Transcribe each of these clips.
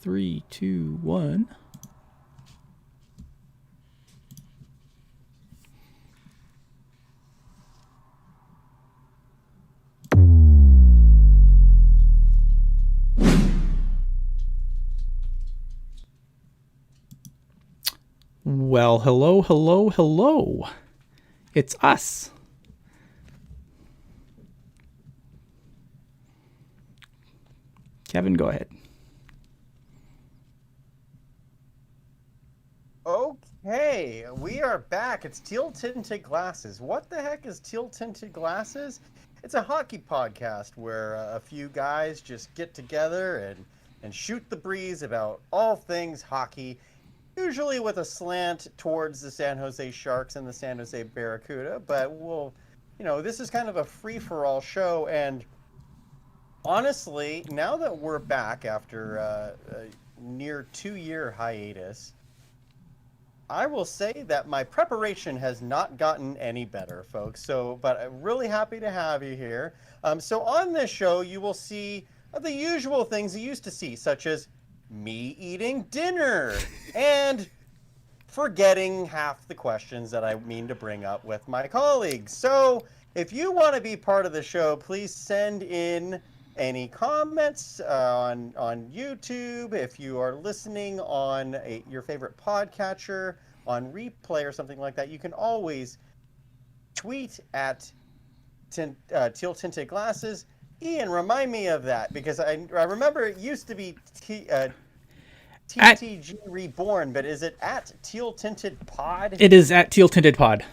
3, 2, 1. Well, hello, hello, hello. It's us. Kevin, go ahead. Okay, we are back. It's Teal Tinted Glasses. What the heck is Teal Tinted Glasses? It's a hockey podcast where a few guys just get together and shoot the breeze about all things hockey, usually with a slant towards the San Jose Sharks and the San Jose Barracuda. But this is kind of a free-for-all show. And honestly, now that we're back after a near 2-year hiatus, I will say that my preparation has not gotten any better, folks. But I'm really happy to have you here. So on this show, you will see the usual things you used to see, such as me eating dinner and forgetting half the questions that I mean to bring up with my colleagues. So if you want to be part of the show, please send in any comments on YouTube. If you are listening on your favorite podcatcher, on replay or something like that, you can always tweet at Teal Tinted Glasses. Ian, remind me of that, because I remember it used to be TTG Reborn, but is it at Teal Tinted Pod? It is at Teal Tinted Pod.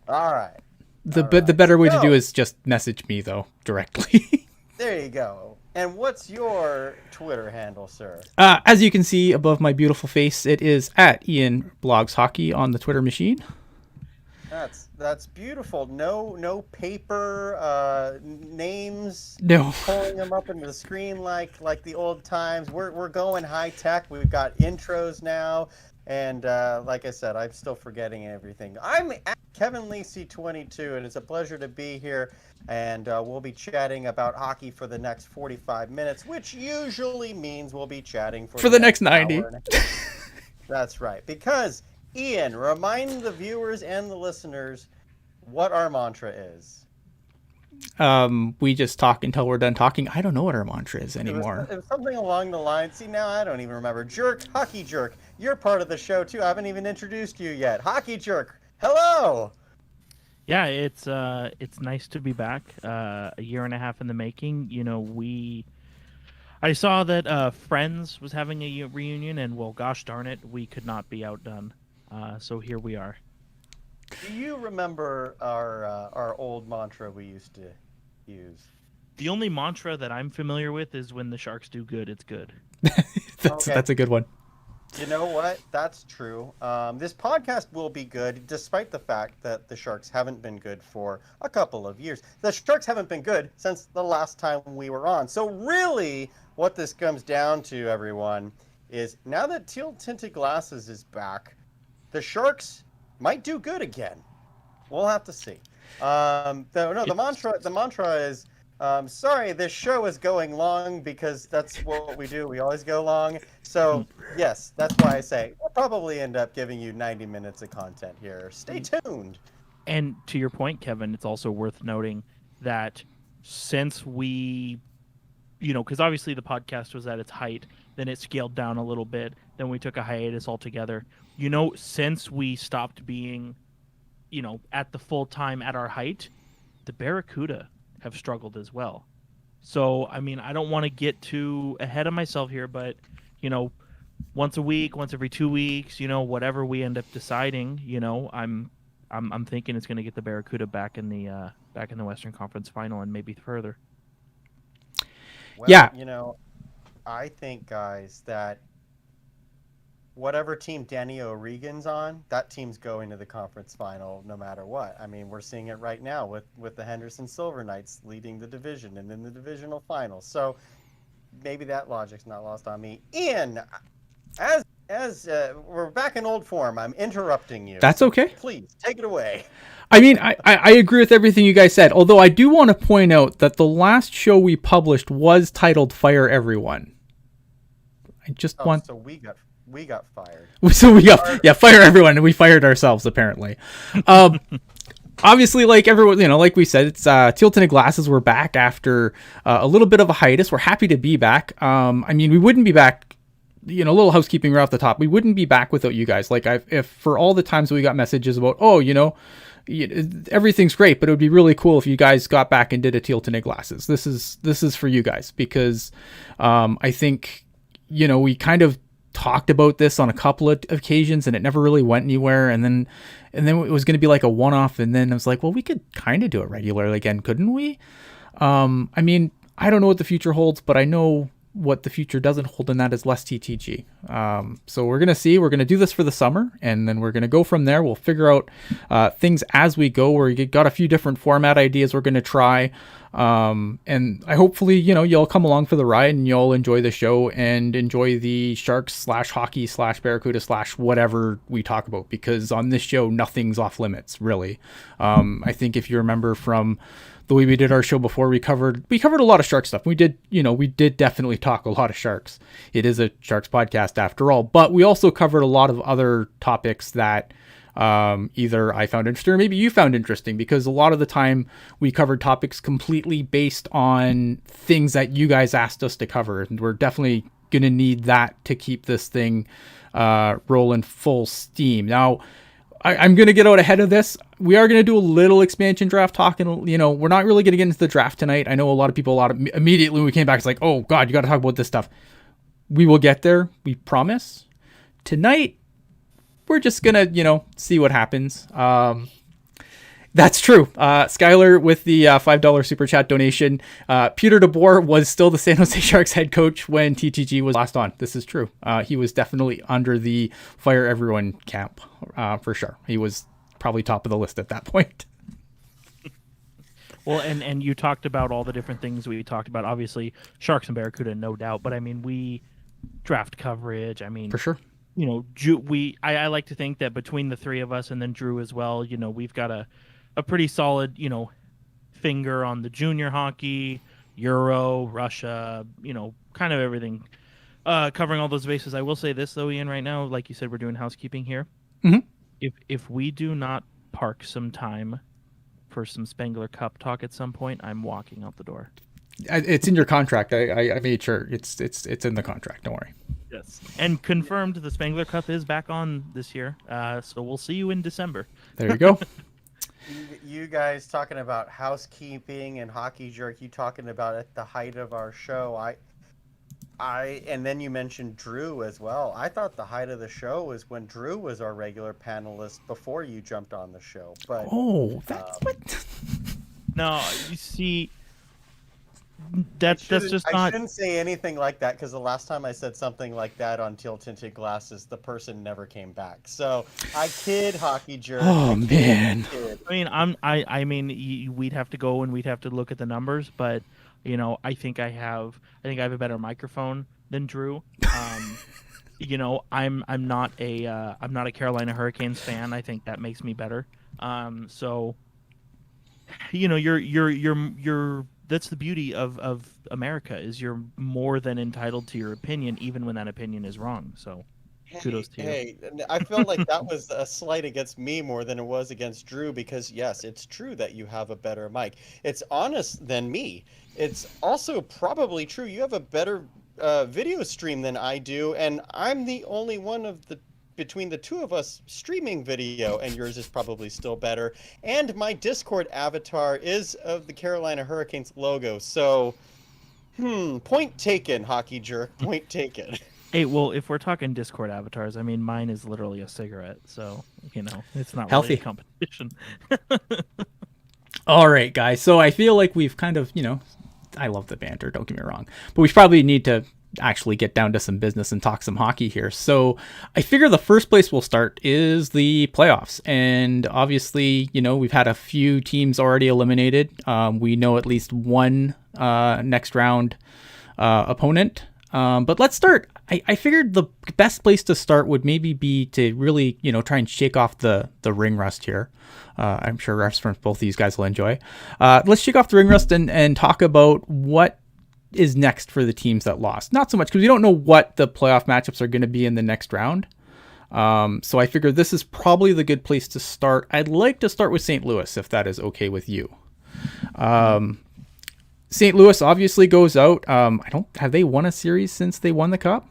All right. The better way to do is just message me, though, directly. There you go. And what's your Twitter handle, sir? As you can see above my beautiful face, it is at Ian Blogs Hockey on the Twitter machine. That's beautiful. No paper names. No. Pulling them up into the screen like the old times. We're going high tech. We've got intros now. And like I said, I'm still forgetting everything. I'm at Kevin Lacey 22, and it's a pleasure to be here. And we'll be chatting about hockey for the next 45 minutes, which usually means we'll be chatting for the next 90. That's right. Because, Ian, remind the viewers and the listeners what our mantra is. We just talk until we're done talking. I don't know what our mantra is anymore. It was something along the line. See, now I don't even remember. Jerk, Hockey Jerk. You're part of the show, too. I haven't even introduced you yet. Hockey Jerk, hello! Yeah, it's nice to be back. A year and a half in the making. I saw that Friends was having a reunion, and well, gosh darn it, we could not be outdone. So here we are. Do you remember our old mantra we used to use? The only mantra that I'm familiar with is when the Sharks do good, it's good. That's a good one. You know what? That's true. This podcast will be good, despite the fact that the Sharks haven't been good for a couple of years. The Sharks haven't been good since the last time we were on. So really, what this comes down to, everyone, is now that Teal Tinted Glasses is back, the Sharks might do good again. We'll have to see. The mantra is, sorry, this show is going long, because that's what we do. We always go long. So, yes, that's why I say we'll probably end up giving you 90 minutes of content here. Stay tuned. And to your point, Kevin, it's also worth noting that since we, because obviously the podcast was at its height, then it scaled down a little bit, then we took a hiatus altogether. Since we stopped being, at the full time at our height, the Barracuda have struggled as well. So, I mean, I don't want to get too ahead of myself here, but, once a week, once every 2 weeks, whatever we end up deciding, I'm thinking it's going to get the Barracuda back in the Western Conference Final and maybe further. Well, yeah. I think, guys, that whatever team Danny O'Regan's on, that team's going to the conference final no matter what. I mean, we're seeing it right now with the Henderson Silver Knights leading the division and in the divisional final. So maybe that logic's not lost on me. Ian, as we're back in old form, I'm interrupting you. That's okay. Please, take it away. I mean, I agree with everything you guys said, although I do want to point out that the last show we published was titled Fire Everyone. I just want. So we got fired. So we got fire everyone, and we fired ourselves apparently. Obviously, like everyone, like we said, it's Teal Tinted Glasses. We're back after a little bit of a hiatus. We're happy to be back. I mean, we wouldn't be back. A little housekeeping right off the top. We wouldn't be back without you guys. Like, if for all the times we got messages about, everything's great, but it would be really cool if you guys got back and did a Teal Tinted Glasses. This is for you guys because I think we kind of talked about this on a couple of occasions and it never really went anywhere, and then it was going to be like a one-off, and then I was like, well, we could kind of do it regularly again, couldn't we? I mean, I don't know what the future holds, but I know what the future doesn't hold, and that is less TTG. So we're going to do this for the summer, and then we're going to go from there. We'll figure out things as we go. We got a few different format ideas we're going to try. And I hopefully, you'll come along for the ride and you'll enjoy the show and enjoy the Sharks / hockey / Barracuda / whatever we talk about, because on this show, nothing's off limits, really. I think if you remember from the way we did our show before, we covered a lot of Shark stuff. We did definitely talk a lot of Sharks. It is a Sharks podcast after all, but we also covered a lot of other topics that either I found interesting or maybe you found interesting, because a lot of the time we covered topics completely based on things that you guys asked us to cover. And we're definitely going to need that to keep this thing rolling full steam. Now, I'm going to get out ahead of this. We are going to do a little expansion draft talking. We're not really going to get into the draft tonight. I know a lot of people, immediately when we came back, it's like, oh God, you got to talk about this stuff. We will get there. We promise. Tonight, we're just going to, see what happens. That's true. Skylar with the $5 super chat donation. Peter DeBoer was still the San Jose Sharks head coach when TTG was last on. This is true. He was definitely under the fire everyone camp for sure. He was probably top of the list at that point. Well, and you talked about all the different things we talked about. Obviously, Sharks and Barracuda, no doubt. But I mean, we draft coverage. I mean, for sure. I like to think that between the three of us and then Drew as well, we've got a pretty solid, finger on the junior hockey, Euro, Russia, kind of everything, covering all those bases. I will say this though, Ian, right now, like you said, we're doing housekeeping here. Mm-hmm. If we do not park some time for some Spengler Cup talk at some point, I'm walking out the door. It's in your contract. I made sure it's in the contract. Don't worry. Yes, and confirmed the Spengler Cup is back on this year. So we'll see you in December. There you go. You guys talking about housekeeping and hockey jerk, you talking about at the height of our show. And then you mentioned Drew as well. I thought the height of the show was when Drew was our regular panelist before you jumped on the show. But that's what. No, you see, that's just not. I shouldn't say anything like that, because the last time I said something like that on Teal Tinted Glasses, the person never came back. So I kid, hockey jerk. Oh man. I mean, we'd have to go and we'd have to look at the numbers, but I think I have a better microphone than Drew. I'm not a Carolina Hurricanes fan. I think that makes me better. So you're that's the beauty of America, is you're more than entitled to your opinion, even when that opinion is wrong. So kudos to you. Hey, I felt like that was a slight against me more than it was against Drew, because yes, it's true that you have a better mic. It's honest than me. It's also probably true you have a better video stream than I do, and I'm the only one between the two of us streaming video, and yours is probably still better. And my Discord avatar is of the Carolina Hurricanes logo. So, point taken, hockey jerk. Point taken. Hey, well, if we're talking Discord avatars, I mean, mine is literally a cigarette, so it's not healthy really a competition. All right, guys. So I feel like we've kind of, I love the banter, don't get me wrong, but we probably need to actually get down to some business and talk some hockey here. So I figure the first place we'll start is the playoffs. And obviously, we've had a few teams already eliminated. We know at least one next round opponent. But let's start. I figured the best place to start would maybe be to really, try and shake off the ring rust here. I'm sure refs from both of these guys will enjoy. Let's shake off the ring rust and talk about what is next for the teams that lost. Not so much because we don't know what the playoff matchups are going to be in the next round. So I figure this is probably the good place to start. I'd like to start with St. Louis, if that is okay with you. St. Louis obviously goes out. Have they won a series since they won the cup?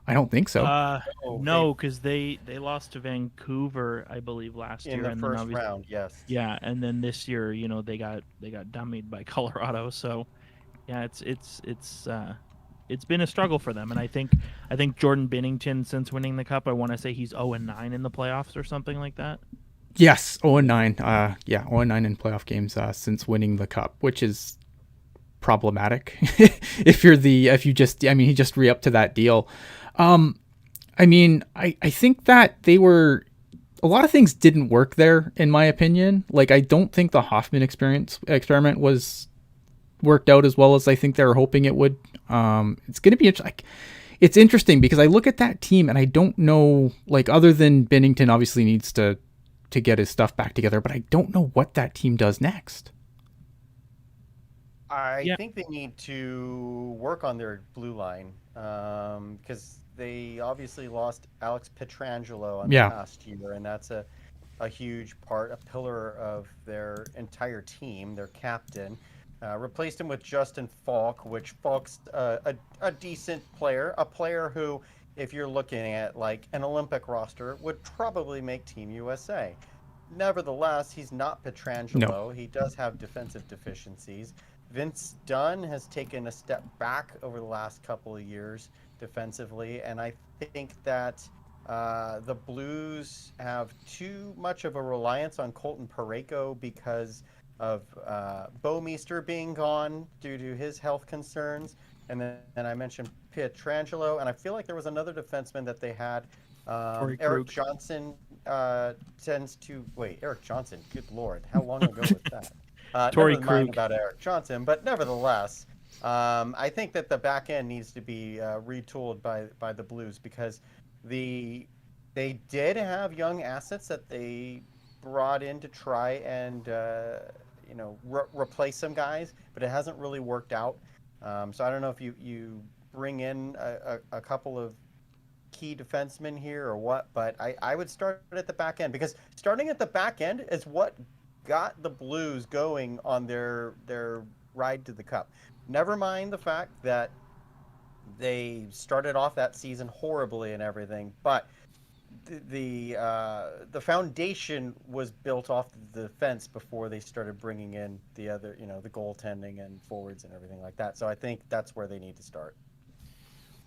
I don't think so. No, because they lost to Vancouver, I believe, last year in the and first then round. Yes. Yeah, and then this year, they got dummied by Colorado. So yeah, it's been a struggle for them, and I think Jordan Binnington, since winning the cup, I want to say he's 0-9 in the playoffs or something like that. Yes, 0-9. 0-9 in playoff games since winning the cup, which is problematic. He just re-upped to that deal. I think that a lot of things didn't work there, in my opinion. Like, I don't think the Hoffman experiment was worked out as well as I think they were hoping it would. It's going to be it's interesting because I look at that team and I don't know, like, other than Binnington obviously needs to get his stuff back together, but I don't know what that team does next. I think they need to work on their blue line because they obviously lost Alex Pietrangelo on the past year, and that's a huge part, a pillar of their entire team, their captain. Replaced him with Justin Falk, which Falk's a decent player, a player who, if you're looking at like an Olympic roster, would probably make Team USA. Nevertheless, he's not Pietrangelo. No. He does have defensive deficiencies. Vince Dunn has taken a step back over the last couple of years defensively, and I think that the Blues have too much of a reliance on Colton Parayko because of Bouwmeester being gone due to his health concerns. And then I mentioned Pietrangelo, and I feel like there was another defenseman that they had. Eric Johnson tends to... Wait, Eric Johnson, good Lord. How long ago was that? Never mind about Eric Johnson, but nevertheless, I think that the back end needs to be retooled by the Blues because they did have young assets that they brought in to try and replace some guys, but it hasn't really worked out. So I don't know if you bring in a couple of key defensemen here or what, but I would start at the back end because starting at the back end is what got the Blues going on their ride to the cup. Never mind the fact that they started off that season horribly and everything, but the foundation was built off the defense before they started bringing in the other, the goaltending and forwards and everything like that. So I think that's where they need to start.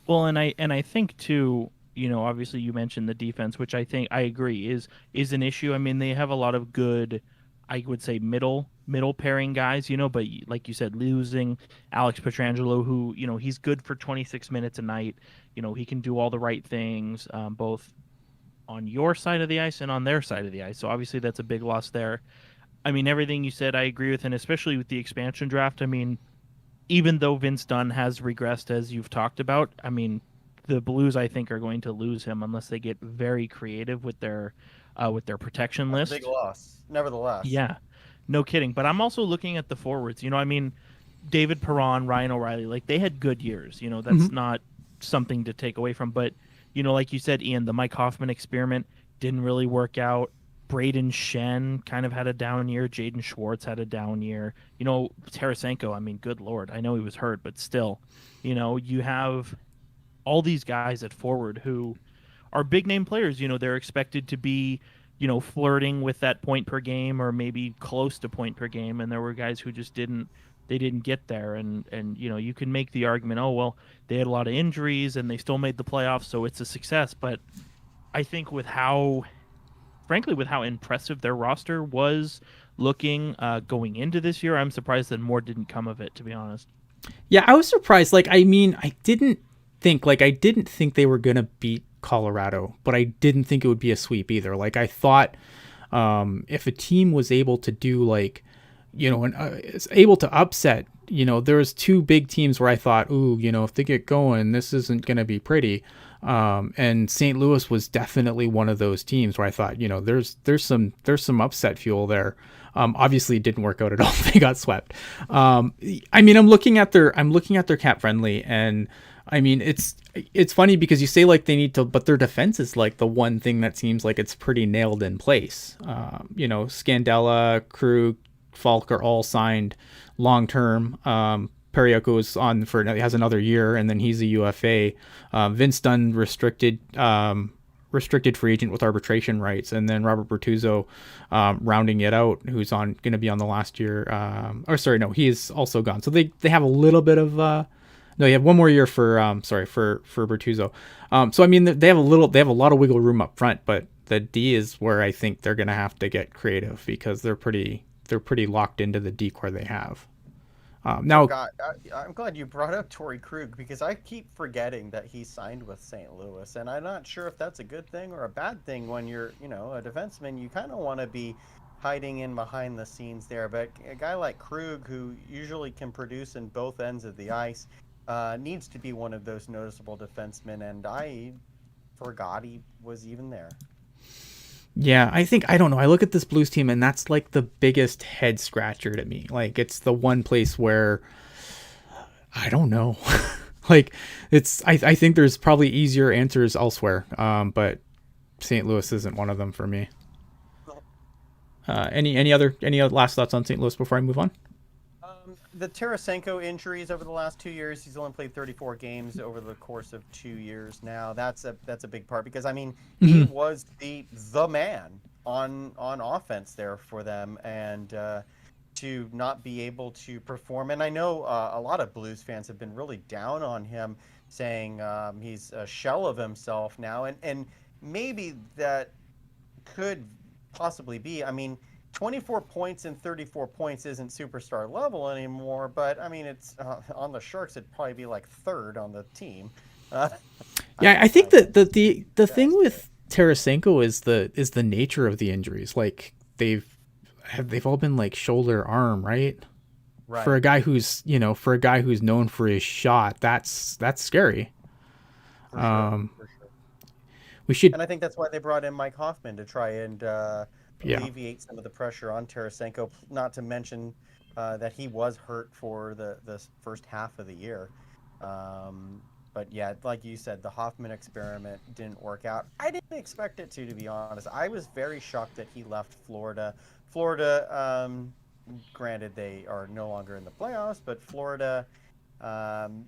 Well, and I think too, obviously you mentioned the defense, which I think I agree is an issue. I mean, they have a lot of good, I would say middle pairing guys, but like you said, losing Alex Pietrangelo, who, he's good for 26 minutes a night. He can do all the right things, both on your side of the ice and on their side of the ice. So obviously that's a big loss there. I mean, everything you said, I agree with, and especially with the expansion draft. I mean, even though Vince Dunn has regressed, as you've talked about, I mean, the Blues, I think, are going to lose him unless they get very creative with their protection list. Big loss, nevertheless. Yeah, no kidding. But I'm also looking at the forwards. I mean, David Perron, Ryan O'Reilly, like they had good years. That's not something to take away from. But like you said, Ian, the Mike Hoffman experiment didn't really work out. Braden Shen kind of had a down year. Jaden Schwartz had a down year. Tarasenko, I mean, good Lord. I know he was hurt, but still, you have all these guys at forward who are big name players. They're expected to be, flirting with that point per game or maybe close to point per game. And there were guys who just didn't get there. And you can make the argument, oh, well, they had a lot of injuries and they still made the playoffs, so it's a success. But I think with how impressive their roster was looking going into this year, I'm surprised that more didn't come of it, to be honest. Yeah, I was surprised. Like, I mean, I didn't think they were going to beat Colorado, but I didn't think it would be a sweep either. Like, I thought if a team was able to do like and is able to upset. There was two big teams where I thought, ooh, if they get going, this isn't going to be pretty. And St. Louis was definitely one of those teams where I thought, there's some upset fuel there. Obviously it didn't work out at all. They got swept. I'm looking at their cap friendly, and I mean, it's funny because you say like they need to, but their defense is like the one thing that seems like it's pretty nailed in place. Scandella, Krug, Falk are all signed long term. Perioko is on has another year, and then he's a UFA. Vince Dunn restricted free agent with arbitration rights, and then Robert Bertuzzo rounding it out, who's going to be on the last year. He is also gone. So they have a little bit of no, you have one more year for Bertuzzo. So I mean they have a lot of wiggle room up front, but the D is where I think they're going to have to get creative because they're pretty locked into the decor they have. Now, God, I'm glad you brought up Torrey Krug because I keep forgetting that he signed with St. Louis, and I'm not sure if that's a good thing or a bad thing. When you're, a defenseman, you kind of want to be hiding in behind the scenes there. But a guy like Krug, who usually can produce in both ends of the ice, needs to be one of those noticeable defensemen, and I forgot he was even there. Yeah, I don't know. I look at this Blues team, and that's like the biggest head scratcher to me. Like, it's the one place where I don't know. Like, I think there's probably easier answers elsewhere, but St. Louis isn't one of them for me. Any other last thoughts on St. Louis before I move on? The Tarasenko injuries over the last 2 years, he's only played 34 games over the course of 2 years now. That's a big part because, I mean, he was the man on offense there for them, and to not be able to perform. And I know a lot of Blues fans have been really down on him, saying he's a shell of himself now. And maybe that could possibly be. I mean, 24 points and 34 points isn't superstar level anymore, but I mean, it's on the Sharks, it'd probably be like third on the team. I think that the thing with Tarasenko is the nature of the injuries. Like they've all been like shoulder, arm, right? Right. For a guy who's known for his shot, that's scary. For sure. We should, and I think that's why they brought in Mike Hoffman to try and alleviate some of the pressure on Tarasenko. Not to mention that he was hurt for the first half of the year. But yeah, like you said, the Hoffman experiment didn't work out. I didn't expect it to be honest. I was very shocked that he left Florida. Florida, granted, they are no longer in the playoffs, but Florida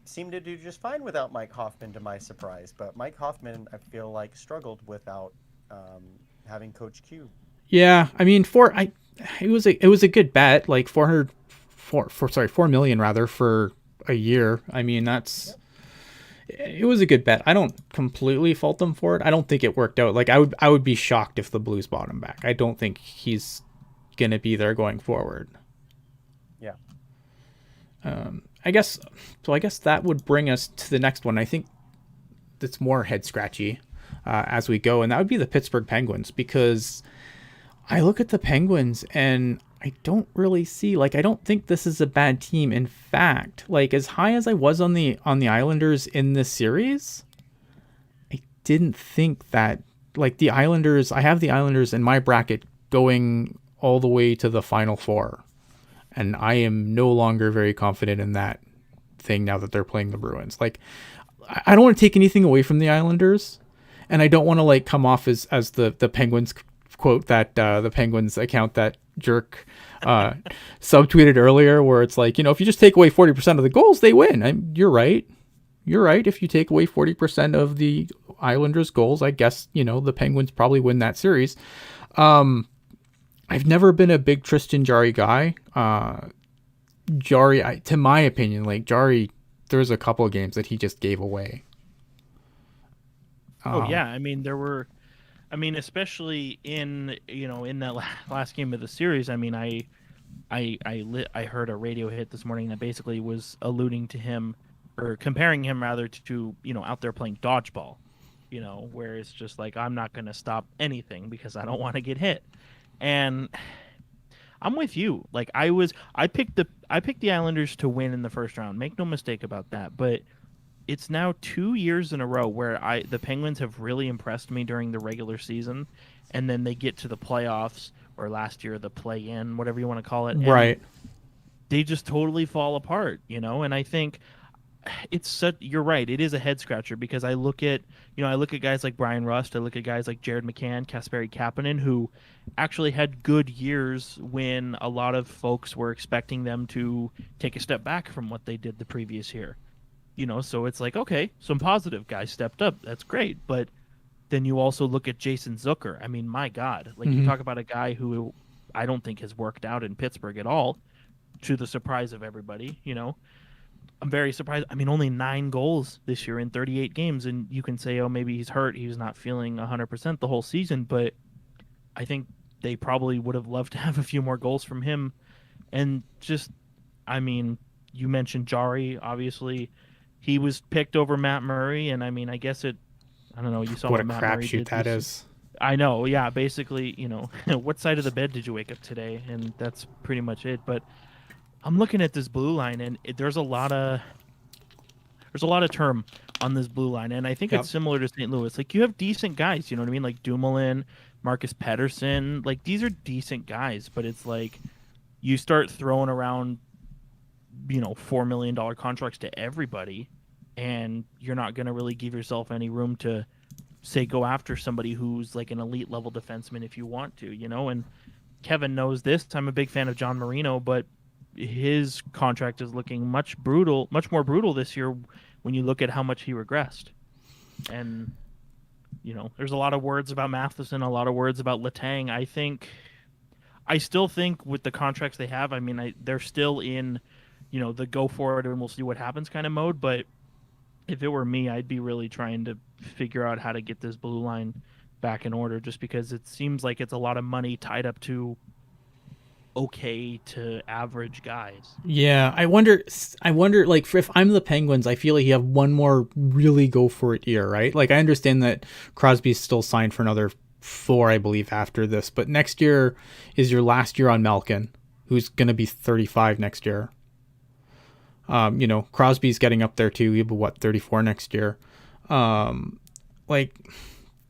seemed to do just fine without Mike Hoffman, to my surprise. But Mike Hoffman, I feel like, struggled without having Coach Q. Yeah, I mean, it was a good bet, like $4 million rather for a year. I mean, it was a good bet. I don't completely fault them for it. I don't think it worked out. Like I would be shocked if the Blues bought him back. I don't think he's gonna be there going forward. Yeah. I guess that would bring us to the next one. I think that's more head scratchy as we go, and that would be the Pittsburgh Penguins, because I look at the Penguins and I don't really see, like, I don't think this is a bad team. In fact, like, as high as I was on the Islanders in this series, I didn't think that, like, the Islanders, I have the Islanders in my bracket going all the way to the Final Four. And I am no longer very confident in that thing now that they're playing the Bruins. Like, I don't want to take anything away from the Islanders, and I don't want to, like, come off as the Penguins quote that the Penguins account that Jerk subtweeted earlier, where it's like, if you just take away 40% of the goals, they win. You're right. If you take away 40% of the Islanders' goals, I guess, the Penguins probably win that series. I've never been a big Tristan Jarry guy. Jarry, to my opinion, like Jarry, there's a couple of games that he just gave away. Yeah. I mean, especially in that last game of the series. I mean, I heard a radio hit this morning that basically was alluding to him, or comparing him rather to out there playing dodgeball, where it's just like, I'm not going to stop anything because I don't want to get hit. And I'm with you. Like I picked the Islanders to win in the first round. Make no mistake about that. But it's now 2 years in a row where the Penguins have really impressed me during the regular season, and then they get to the playoffs, or last year the play-in, whatever you want to call it, and Right. they just totally fall apart, And I think you're right. It is a head scratcher because I look at guys like Brian Rust, I look at guys like Jared McCann, Kasperi Kapanen, who actually had good years when a lot of folks were expecting them to take a step back from what they did the previous year. So it's like, okay, some positive guys stepped up. That's great. But then you also look at Jason Zucker. I mean, my God, like you Mm-hmm. talk about a guy who I don't think has worked out in Pittsburgh at all, to the surprise of everybody. I'm very surprised. I mean, only 9 goals this year in 38 games. And you can say, oh, maybe he's hurt. He's not feeling 100% the whole season. But I think they probably would have loved to have a few more goals from him. And just, I mean, you mentioned Jari, obviously he was picked over Matt Murray, and I mean, I guess I don't know. You saw What a what Matt Murray crapshoot did. that is. I know, yeah. Basically, what side of the bed did you wake up today? And that's pretty much it. But I'm looking at this blue line, and there's a lot of term on this blue line, and I think Yep. it's similar to St. Louis. Like you have decent guys, you know what I mean? Like Dumoulin, Marcus Pettersson, like these are decent guys, but it's like you start throwing around $4 million contracts to everybody, and you're not going to really give yourself any room to say go after somebody who's like an elite level defenseman if you want to. And Kevin knows this. I'm a big fan of John Marino, but his contract is looking much more brutal this year when you look at how much he regressed. And there's a lot of words about Matheson, a lot of words about Letang. I still think with the contracts they have, I mean, they're still in the go for it and we'll see what happens kind of mode. But if it were me, I'd be really trying to figure out how to get this blue line back in order, just because it seems like it's a lot of money tied up to okay to average guys. Yeah, I wonder. Like, if I'm the Penguins, I feel like you have one more really go for it year, right? Like, I understand that Crosby's still signed for another 4, I believe, after this, but next year is your last year on Malkin, who's gonna be 35 next year. Crosby's getting up there too. He'll be 34 next year. Like,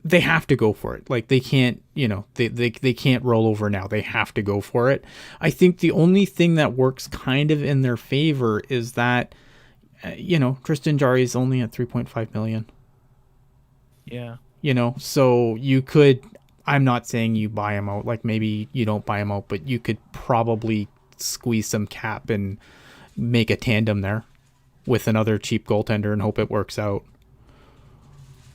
they have to go for it. Like, they can't, they can't roll over now. They have to go for it. I think the only thing that works kind of in their favor is that, Tristan Jarry is only at 3.5 million. Yeah. So you could, I'm not saying you buy him out. Like, maybe you don't buy him out, but you could probably squeeze some cap and make a tandem there with another cheap goaltender and hope it works out.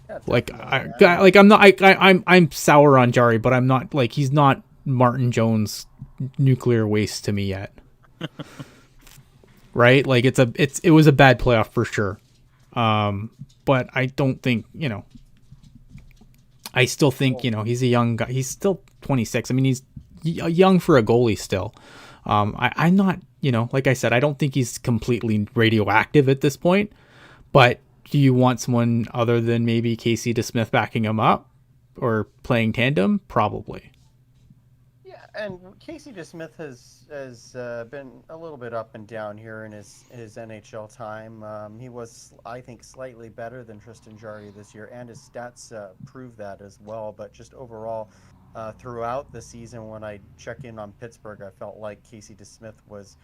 Yeah, Like, definitely. I'm sour on Jari, but I'm not, like, he's not Martin Jones nuclear waste to me yet. Right? Like, it was a bad playoff for sure. But I don't think, I still think, he's a young guy. He's still 26. I mean, he's young for a goalie still. I'm not, like I said, I don't think he's completely radioactive at this point, but do you want someone other than maybe Casey DeSmith backing him up or playing tandem? Probably. Yeah, and Casey DeSmith has been a little bit up and down here in his NHL time. He was, I think, slightly better than Tristan Jarry this year, and his stats prove that as well. But just overall, throughout the season, when I check in on Pittsburgh, I felt like Casey DeSmith was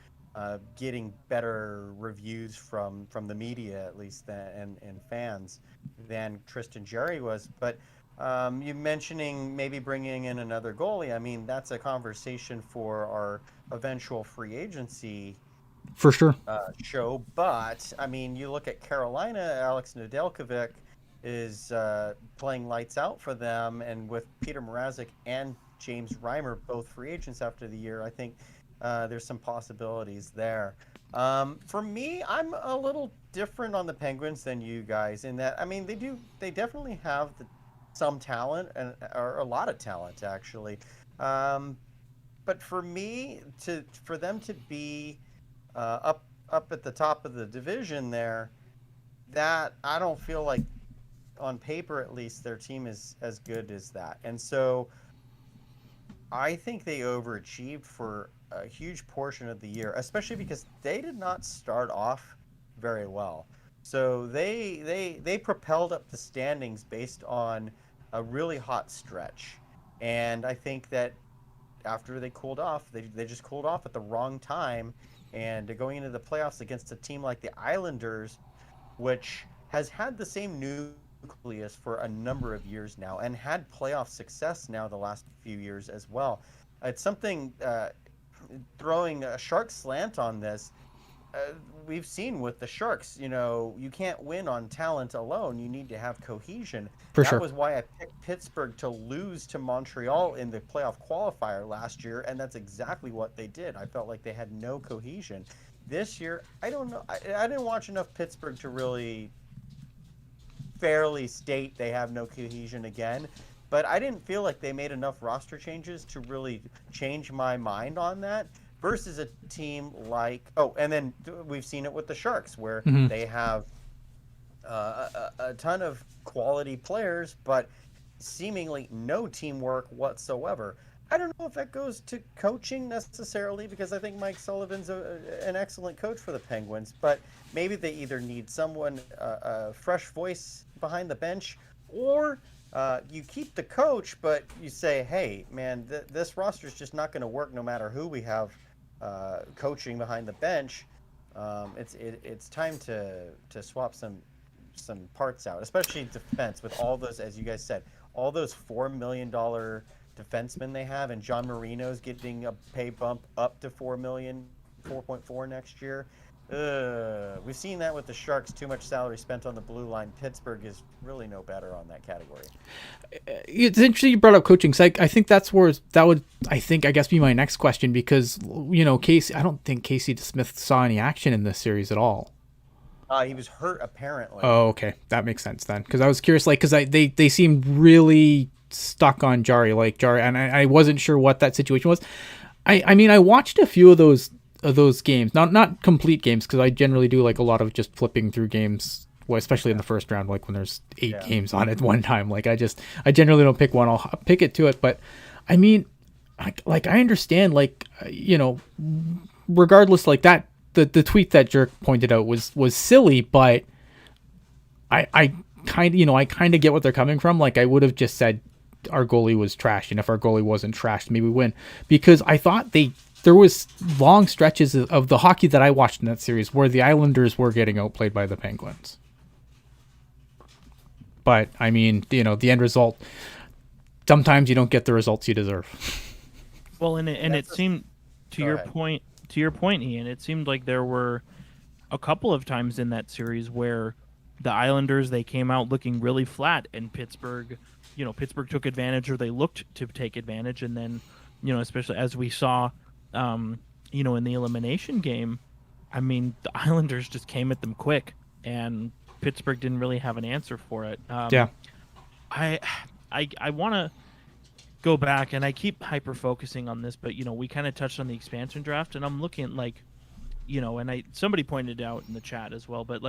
getting better reviews from the media, at least, and fans, than Tristan Jarry was. But you mentioning maybe bringing in another goalie, I mean, that's a conversation for our eventual free agency For sure. show. But, I mean, you look at Carolina, Alex Nedeljkovic is playing lights out for them, and with Peter Mrazek and James Reimer both free agents after the year, I think there's some possibilities there. For me, I'm a little different on the Penguins than you guys in that, I mean, they definitely have some talent, or a lot of talent, actually. But for me, for them to be up at the top of the division there, that I don't feel like, on paper at least, their team is as good as that. And so I think they overachieved for a huge portion of the year, especially because they did not start off very well. So they propelled up the standings based on a really hot stretch. And I think that after they cooled off, they just cooled off at the wrong time. And going into the playoffs against a team like the Islanders, which has had the same nucleus for a number of years now and had playoff success now the last few years as well. It's something throwing a shark slant on this. We've seen with the Sharks, you can't win on talent alone. You need to have cohesion. For That sure. was why I picked Pittsburgh to lose to Montreal in the playoff qualifier last year, and that's exactly what they did. I felt like they had no cohesion. This year, I don't know. I didn't watch enough Pittsburgh to really fairly state they have no cohesion again, but I didn't feel like they made enough roster changes to really change my mind on that. Versus a team like and then we've seen it with the Sharks where Mhm. they have a ton of quality players, but seemingly no teamwork whatsoever. I don't know if that goes to coaching necessarily, because I think Mike Sullivan's an excellent coach for the Penguins, but maybe they either need someone, a fresh voice behind the bench, or you keep the coach, but you say, hey, man, this roster is just not going to work no matter who we have coaching behind the bench. It's time to swap some parts out, especially defense, with all those, as you guys said, all those $4 million defensemen they have, and John Marino's getting a pay bump up to 4.4 next year. We've seen that with the Sharks. Too much salary spent on the blue line. Pittsburgh is really no better on that category. It's interesting you brought up coaching. So I think that would, I guess, be my next question, because, Casey, I don't think Casey DeSmith saw any action in this series at all. He was hurt, apparently. Oh, okay. That makes sense then. Because I was curious, because they seemed really stuck on Jari, and I wasn't sure what that situation was. I mean, I watched a few of those games, not complete games, because I generally do like a lot of just flipping through games, especially in the first round, like when there's 8 games on at one time. Like I generally don't pick one. I'll pick it to it. But I mean, I understand, regardless, like that, the tweet that Jerk pointed out was silly, but I kind of get what they're coming from. Like, I would have just said our goalie was trash, and if our goalie wasn't trashed, maybe we win, because I thought there was long stretches of the hockey that I watched in that series where the Islanders were getting outplayed by the Penguins. But I mean, the end result, sometimes you don't get the results you deserve. Well, it seemed, to your point, Ian, it seemed like there were a couple of times in that series where the Islanders, they came out looking really flat, and Pittsburgh took advantage, or they looked to take advantage, and then, especially as we saw, in the elimination game, I mean, the Islanders just came at them quick, and Pittsburgh didn't really have an answer for it. Yeah. I want to go back, and I keep hyper focusing on this, but we kind of touched on the expansion draft, and I'm looking and somebody pointed out in the chat as well, but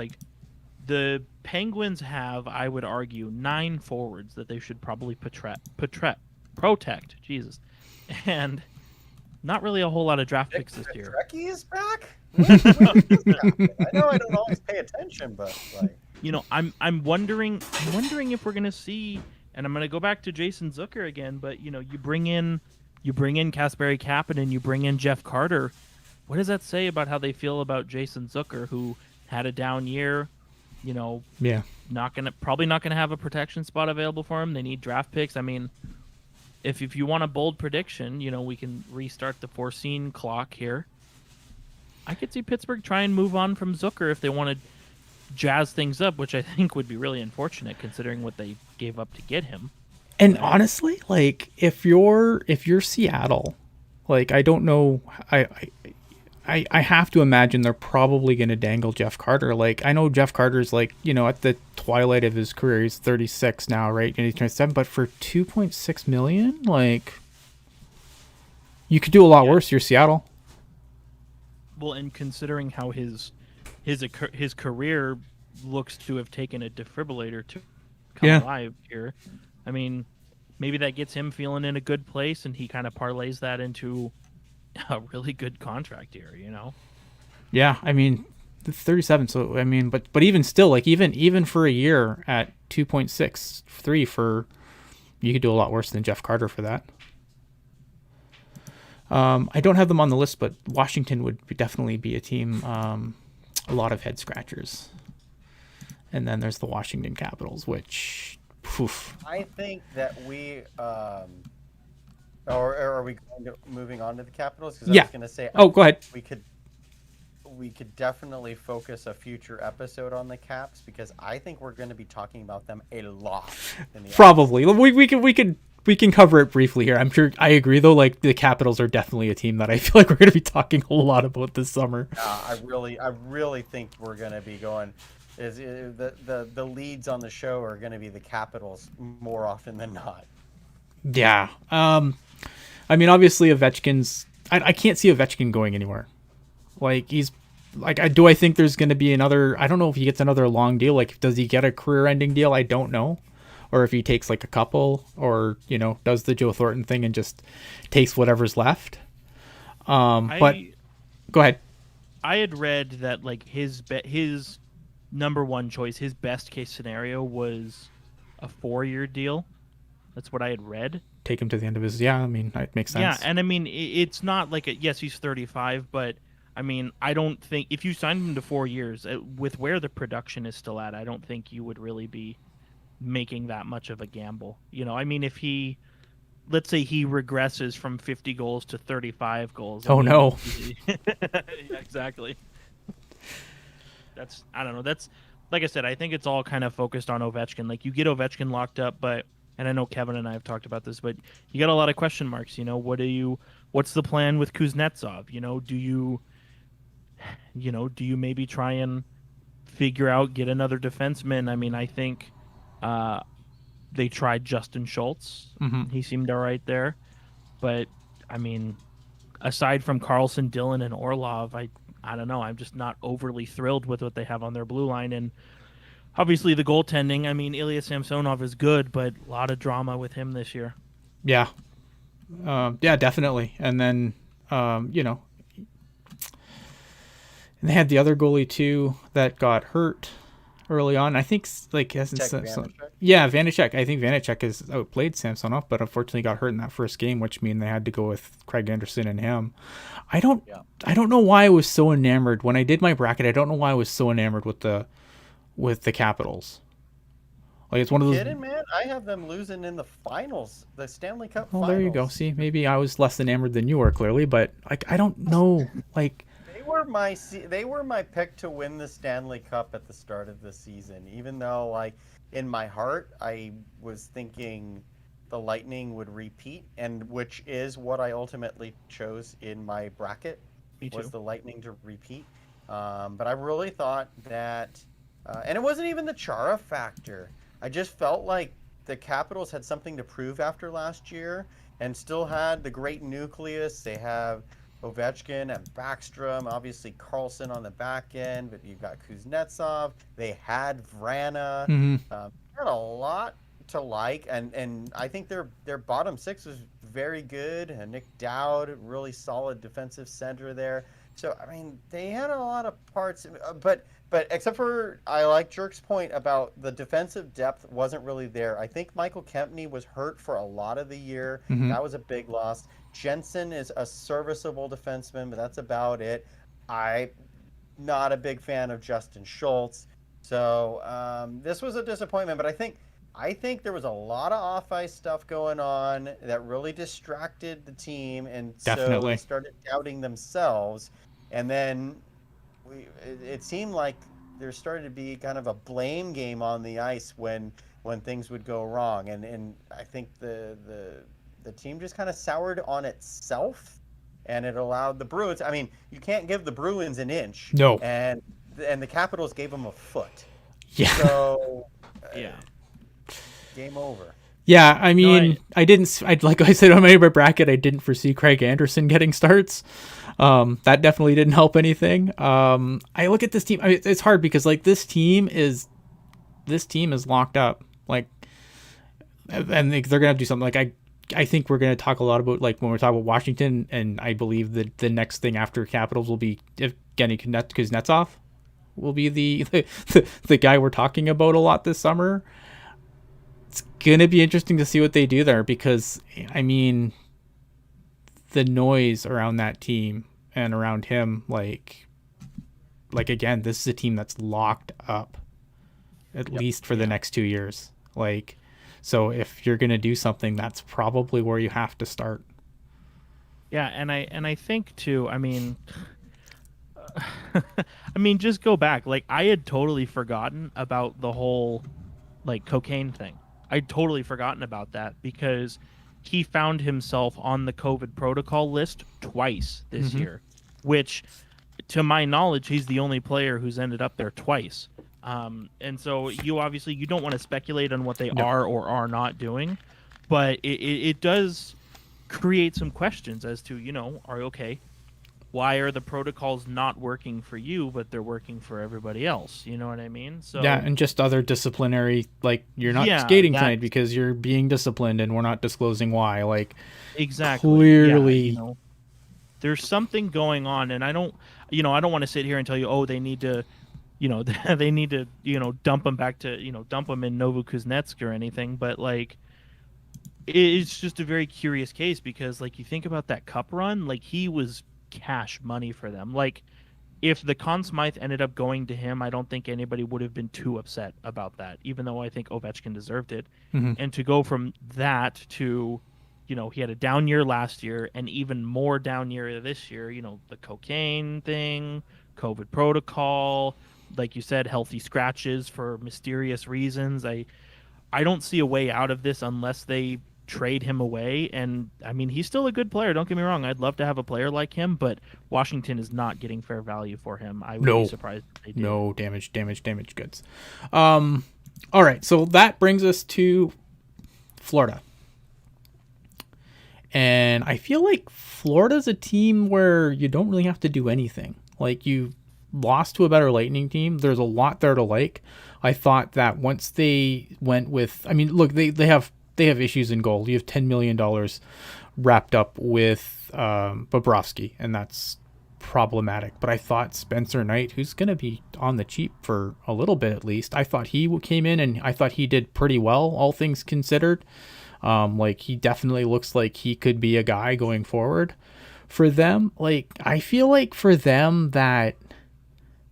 the Penguins have, I would argue, 9 forwards that they should probably protect. Jesus, and not really a whole lot of draft picks this year. Trekkie is back. I know I don't always pay attention, but I'm wondering if we're gonna see. And I'm going to go back to Jason Zucker again, but you bring in Kasperi Kapanen, you bring in Jeff Carter. What does that say about how they feel about Jason Zucker, who had a down year? Probably not gonna have a protection spot available for him. They need draft picks. I mean, if you want a bold prediction, we can restart the foreseen clock here. I could see Pittsburgh try and move on from Zucker if they want to jazz things up, which I think would be really unfortunate considering what they gave up to get him. And honestly, if you're Seattle, I don't know, I have to imagine they're probably going to dangle Jeff Carter. I know Jeff Carter's at the twilight of his career. He's 36 now, right? And he's 27, but for $2.6 million, you could do a lot worse. You're Seattle. Well, and considering how his career looks to have taken a defibrillator to come alive here, I mean, maybe that gets him feeling in a good place, and he kind of parlays that into a really good contract here. Yeah, I mean, 37. So I mean, but even still, like even for a year at 2.63 for, you could do a lot worse than Jeff Carter for that. I don't have them on the list, but Washington would definitely be a team. A lot of head scratchers. And then there's the Washington Capitals, which, poof. I think that we, or are we moving on to the Capitals? Because I was going to say, go ahead. We could definitely focus a future episode on the Caps, because I think we're going to be talking about them a lot. Probably. We can cover it briefly here. I'm sure. I agree though. Like, the Capitals are definitely a team that I feel like we're going to be talking a lot about this summer. I really think we're going to be going. The leads on the show are going to be the Capitals more often than not. Yeah. I mean, obviously Ovechkin's. I can't see Ovechkin going anywhere. Like, he's like. Do I think there's going to be another? I don't know if he gets another long deal. Like, does he get a career-ending deal? I don't know. Or if he takes like a couple, or does the Joe Thornton thing and just takes whatever's left. But go ahead. I had read that like his number one choice, his best case scenario was a 4-year deal. That's what I had read. Take him to the end of his. Yeah, I mean, it makes sense. Yeah, and I mean, it's not like yes, he's 35, but I mean, I don't think if you signed him to 4 years with where the production is still at, I don't think you would really be making that much of a gamble. I mean, if let's say he regresses from 50 goals to 35 goals. No. Yeah, exactly. I don't know. That's like I said, I think it's all kind of focused on Ovechkin. Like, you get Ovechkin locked up, and I know Kevin and I have talked about this, but you got a lot of question marks. What's the plan with Kuznetsov? Do you maybe try and figure out, get another defenseman? I mean, I think they tried Justin Schultz. Mm-hmm. He seemed all right there. But, I mean, aside from Carlson, Dillon, and Orlov, I don't know. I'm just not overly thrilled with what they have on their blue line. And obviously the goaltending, I mean, Ilya Samsonov is good, but a lot of drama with him this year. Yeah. Yeah, definitely. And then, and they had the other goalie too that got hurt early on. I think Vanecek. I think Vanecek has outplayed Samsonov, but unfortunately got hurt in that first game, which means they had to go with Craig Anderson and him. I don't know why I was so enamored when I did my bracket. I don't know why I was so enamored with the Capitals. Like, it's one of those. Kidding, man? I have them losing in the finals, the Stanley Cup finals. Well, there you go. See, maybe I was less enamored than you were, clearly, but like, I don't know, like. They were my pick to win the Stanley Cup at the start of the season, even though, like, in my heart I was thinking the Lightning would repeat, and which is what I ultimately chose in my bracket. Was the Lightning to repeat. But I really thought that, and it wasn't even the Chara factor. I just felt like the Capitals had something to prove after last year, and still had the great nucleus. They have Ovechkin and Backstrom, obviously Carlson on the back end, but you've got Kuznetsov. They had Vrana. Mm-hmm. Had a lot to like, and I think their bottom six was very good. And Nick Dowd, really solid defensive center there. So I mean, they had a lot of parts, but except for, I like Jerk's point about the defensive depth wasn't really there. I think Michael Kempney was hurt for a lot of the year. Mm-hmm. That was a big loss. Jensen is a serviceable defenseman, but that's about it. I'm not a big fan of Justin Schultz. So this was a disappointment, but I think there was a lot of off-ice stuff going on that really distracted the team, and so they started doubting themselves. And then it seemed like there started to be kind of a blame game on the ice when things would go wrong, and I think the team just kind of soured on itself, and it allowed the Bruins. I mean, you can't give the Bruins an inch. No. And the Capitals gave them a foot. Yeah. So yeah. Game over. Yeah, I mean, like I said on my bracket, I didn't foresee Craig Anderson getting starts. That definitely didn't help anything. I look at this team. I mean, it's hard because like this team is locked up. and they're gonna have to do something. Like I think we're gonna talk a lot about, like, when we're talking about Washington, and I believe that the next thing after Capitals will be if Evgeny Kuznetsov will be the guy we're talking about a lot this summer. It's gonna be interesting to see what they do there, because I mean, the noise around that team and around him, like again, this is a team that's locked up at least for the next 2 years. Like, so if you're gonna do something, that's probably where you have to start. Yeah, and I think too. I mean, I mean, just go back. Like, I had totally forgotten about the whole like cocaine thing. I'd totally forgotten about that because he found himself on the COVID protocol list twice this year, which, to my knowledge, he's the only player who's ended up there twice. And so you don't want to speculate on what they are or are not doing, but it does create some questions as to, why are the protocols not working for you, but they're working for everybody else? You know what I mean? So yeah, and just other disciplinary, like, you're not skating tonight because you're being disciplined and we're not disclosing why. Like, exactly, clearly, there's something going on, and I don't want to sit here and tell you, oh, they need to, they need to, dump him back to, dump him in Novokuznetsk or anything, but like, it's just a very curious case because, like, you think about that cup run, like, he was cash money for them. Like, if the Conn Smythe ended up going to him, I don't think anybody would have been too upset about that, even though I think Ovechkin deserved it. And to go from that to, he had a down year last year and even more down year this year, the cocaine thing, COVID protocol, like you said, healthy scratches for mysterious reasons. I don't see a way out of this unless they trade him away. And I mean, he's still a good player, don't get me wrong. I'd love to have a player like him, but Washington is not getting fair value for him. I would be surprised if they did. No, damage goods. All right, so that brings us to Florida. And I feel like Florida's a team where you don't really have to do anything. Like, you lost to a better Lightning team. There's a lot there to like. I thought that once they went with, I mean, look, they have issues in goal. You have $10 million wrapped up with Bobrovsky, and that's problematic. But I thought Spencer Knight, who's going to be on the cheap for a little bit at least, I thought he came in and I thought he did pretty well, all things considered. Like, he definitely looks like he could be a guy going forward for them. Like, I feel like for them that,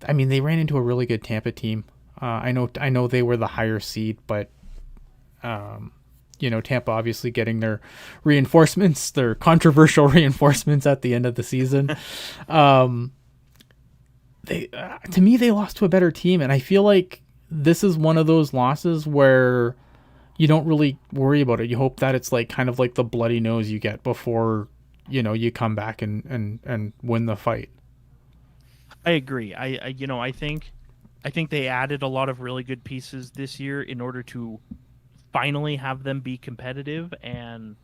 I mean, they ran into a really good Tampa team. I know they were the higher seed, but Tampa obviously getting their reinforcements, their controversial reinforcements at the end of the season. To me, they lost to a better team, and I feel like this is one of those losses where you don't really worry about it. You hope that it's like kind of like the bloody nose you get before you come back and win the fight. I agree. I think they added a lot of really good pieces this year in order to finally have them be competitive, and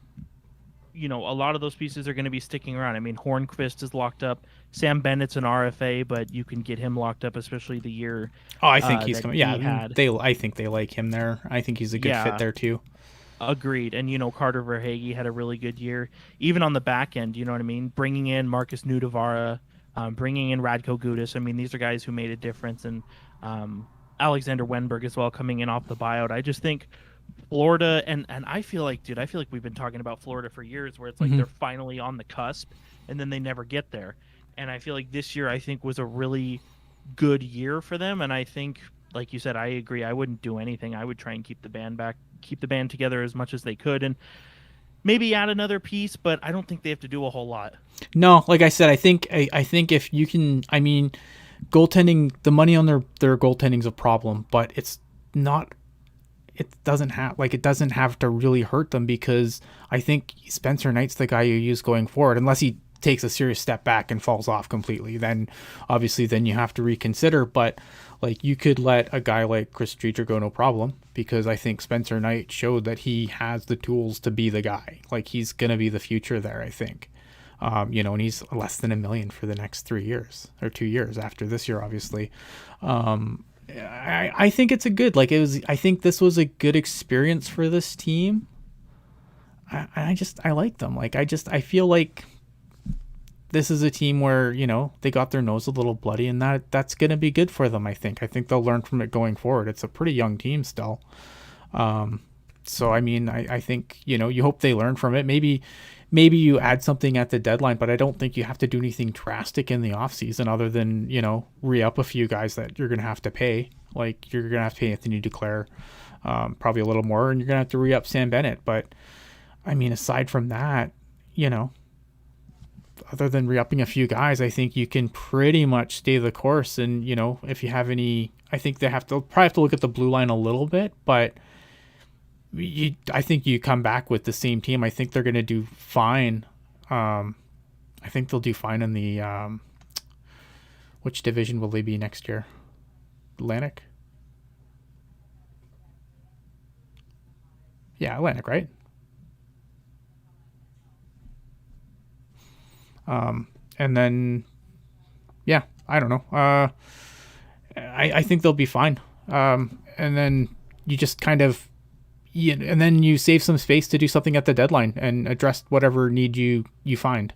a lot of those pieces are going to be sticking around. I mean, Hornqvist is locked up. Sam Bennett's an RFA, but you can get him locked up, especially the year. Oh, I think he's coming. Yeah, I think they like him there. I think he's a good fit there too. Agreed. And Carter Verhaeghe had a really good year, even on the back end. You know what I mean? Bringing in Marcus Nudavara, bringing in Radko Gudas. I mean, these are guys who made a difference, and Alexander Wenberg as well coming in off the buyout. I just think Florida, and I feel like we've been talking about Florida for years, where it's like they're finally on the cusp and then they never get there. And I feel like this year, I think, was a really good year for them. And I think, like you said, I agree. I wouldn't do anything. I would try and keep the band together as much as they could, and maybe add another piece, but I don't think they have to do a whole lot. No, like I said, I think if you can, I mean, goaltending, the money on their goaltending is a problem, but it's not. It doesn't have to really hurt them, because I think Spencer Knight's the guy you use going forward, unless he takes a serious step back and falls off completely. Then obviously you have to reconsider. But like, you could let a guy like Chris Streeter go, no problem, because I think Spencer Knight showed that he has the tools to be the guy. Like, he's gonna be the future there, I think. And he's less than $1 million for the next 3 years or 2 years after this year, obviously. I think it's a good, like, it was, I think this was a good experience for this team. I like them. Like, I feel like this is a team where, they got their nose a little bloody, and that's going to be good for them. I think they'll learn from it going forward. It's a pretty young team still. So, I mean, I think, you hope they learn from it. Maybe you add something at the deadline, but I don't think you have to do anything drastic in the off season other than, re-up a few guys that you're going to have to pay. Like, you're going to have to pay Anthony Duclair, probably a little more, and you're going to have to re-up Sam Bennett. But, I mean, aside from that, other than re-upping a few guys, I think you can pretty much stay the course. And, if you have any, I think they'll probably have to look at the blue line a little bit, but I think you come back with the same team. I think they're going to do fine. I think they'll do fine in the, which division will they be next year? Atlantic? Yeah, Atlantic, right? And then, yeah, I don't know. I think they'll be fine. And then you just kind of, and then you save some space to do something at the deadline and address whatever need you find.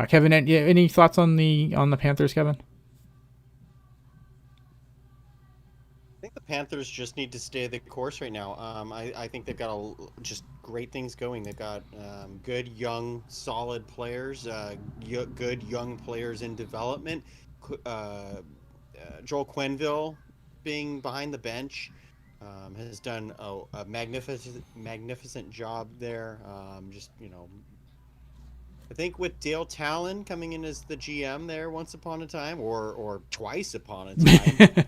Kevin, any thoughts on the Panthers, Kevin? I think the Panthers just need to stay the course right now. I think they've got just great things going. They've got good, young, solid players, good young players in development. Joel Quenneville being behind the bench has done a magnificent job there. I think with Dale Talon coming in as the GM there once upon a time, or twice upon a time.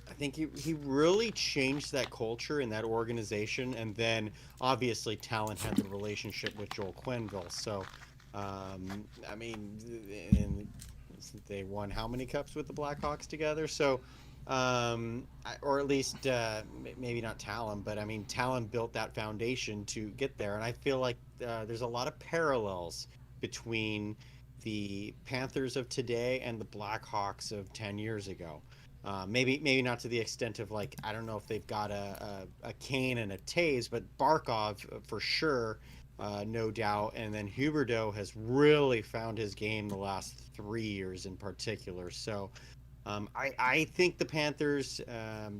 I think he really changed that culture in that organization, and then obviously Talon had the relationship with Joel Quenneville. So, I mean, they won how many cups with the Blackhawks together? So, or at least maybe not Talon, but I mean Talon built that foundation to get there, and I feel like there's a lot of parallels between the Panthers of today and the Blackhawks of 10 years ago. Maybe not to the extent of, like, I don't know if they've got a Kane and a Taves, but Barkov for sure, no doubt. And then Huberdeau has really found his game the last 3 years in particular. So I think the Panthers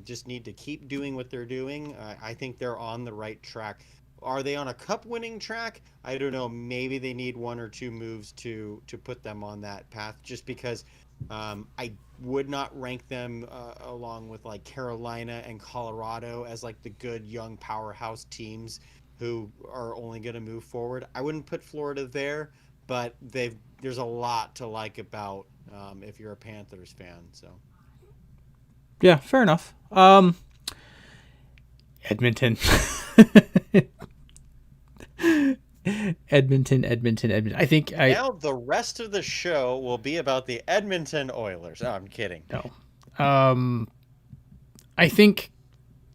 just need to keep doing what they're doing. I think they're on the right track. Are they on a cup-winning track? I don't know. Maybe they need one or two moves to put them on that path, just because I would not rank them along with like Carolina and Colorado as like the good young powerhouse teams who are only going to move forward. I wouldn't put Florida there, but there's a lot to like about if you're a Panthers fan. So Yeah, fair enough. Edmonton. Edmonton. I think now the rest of the show will be about the Edmonton Oilers. Oh, I'm kidding. No. I think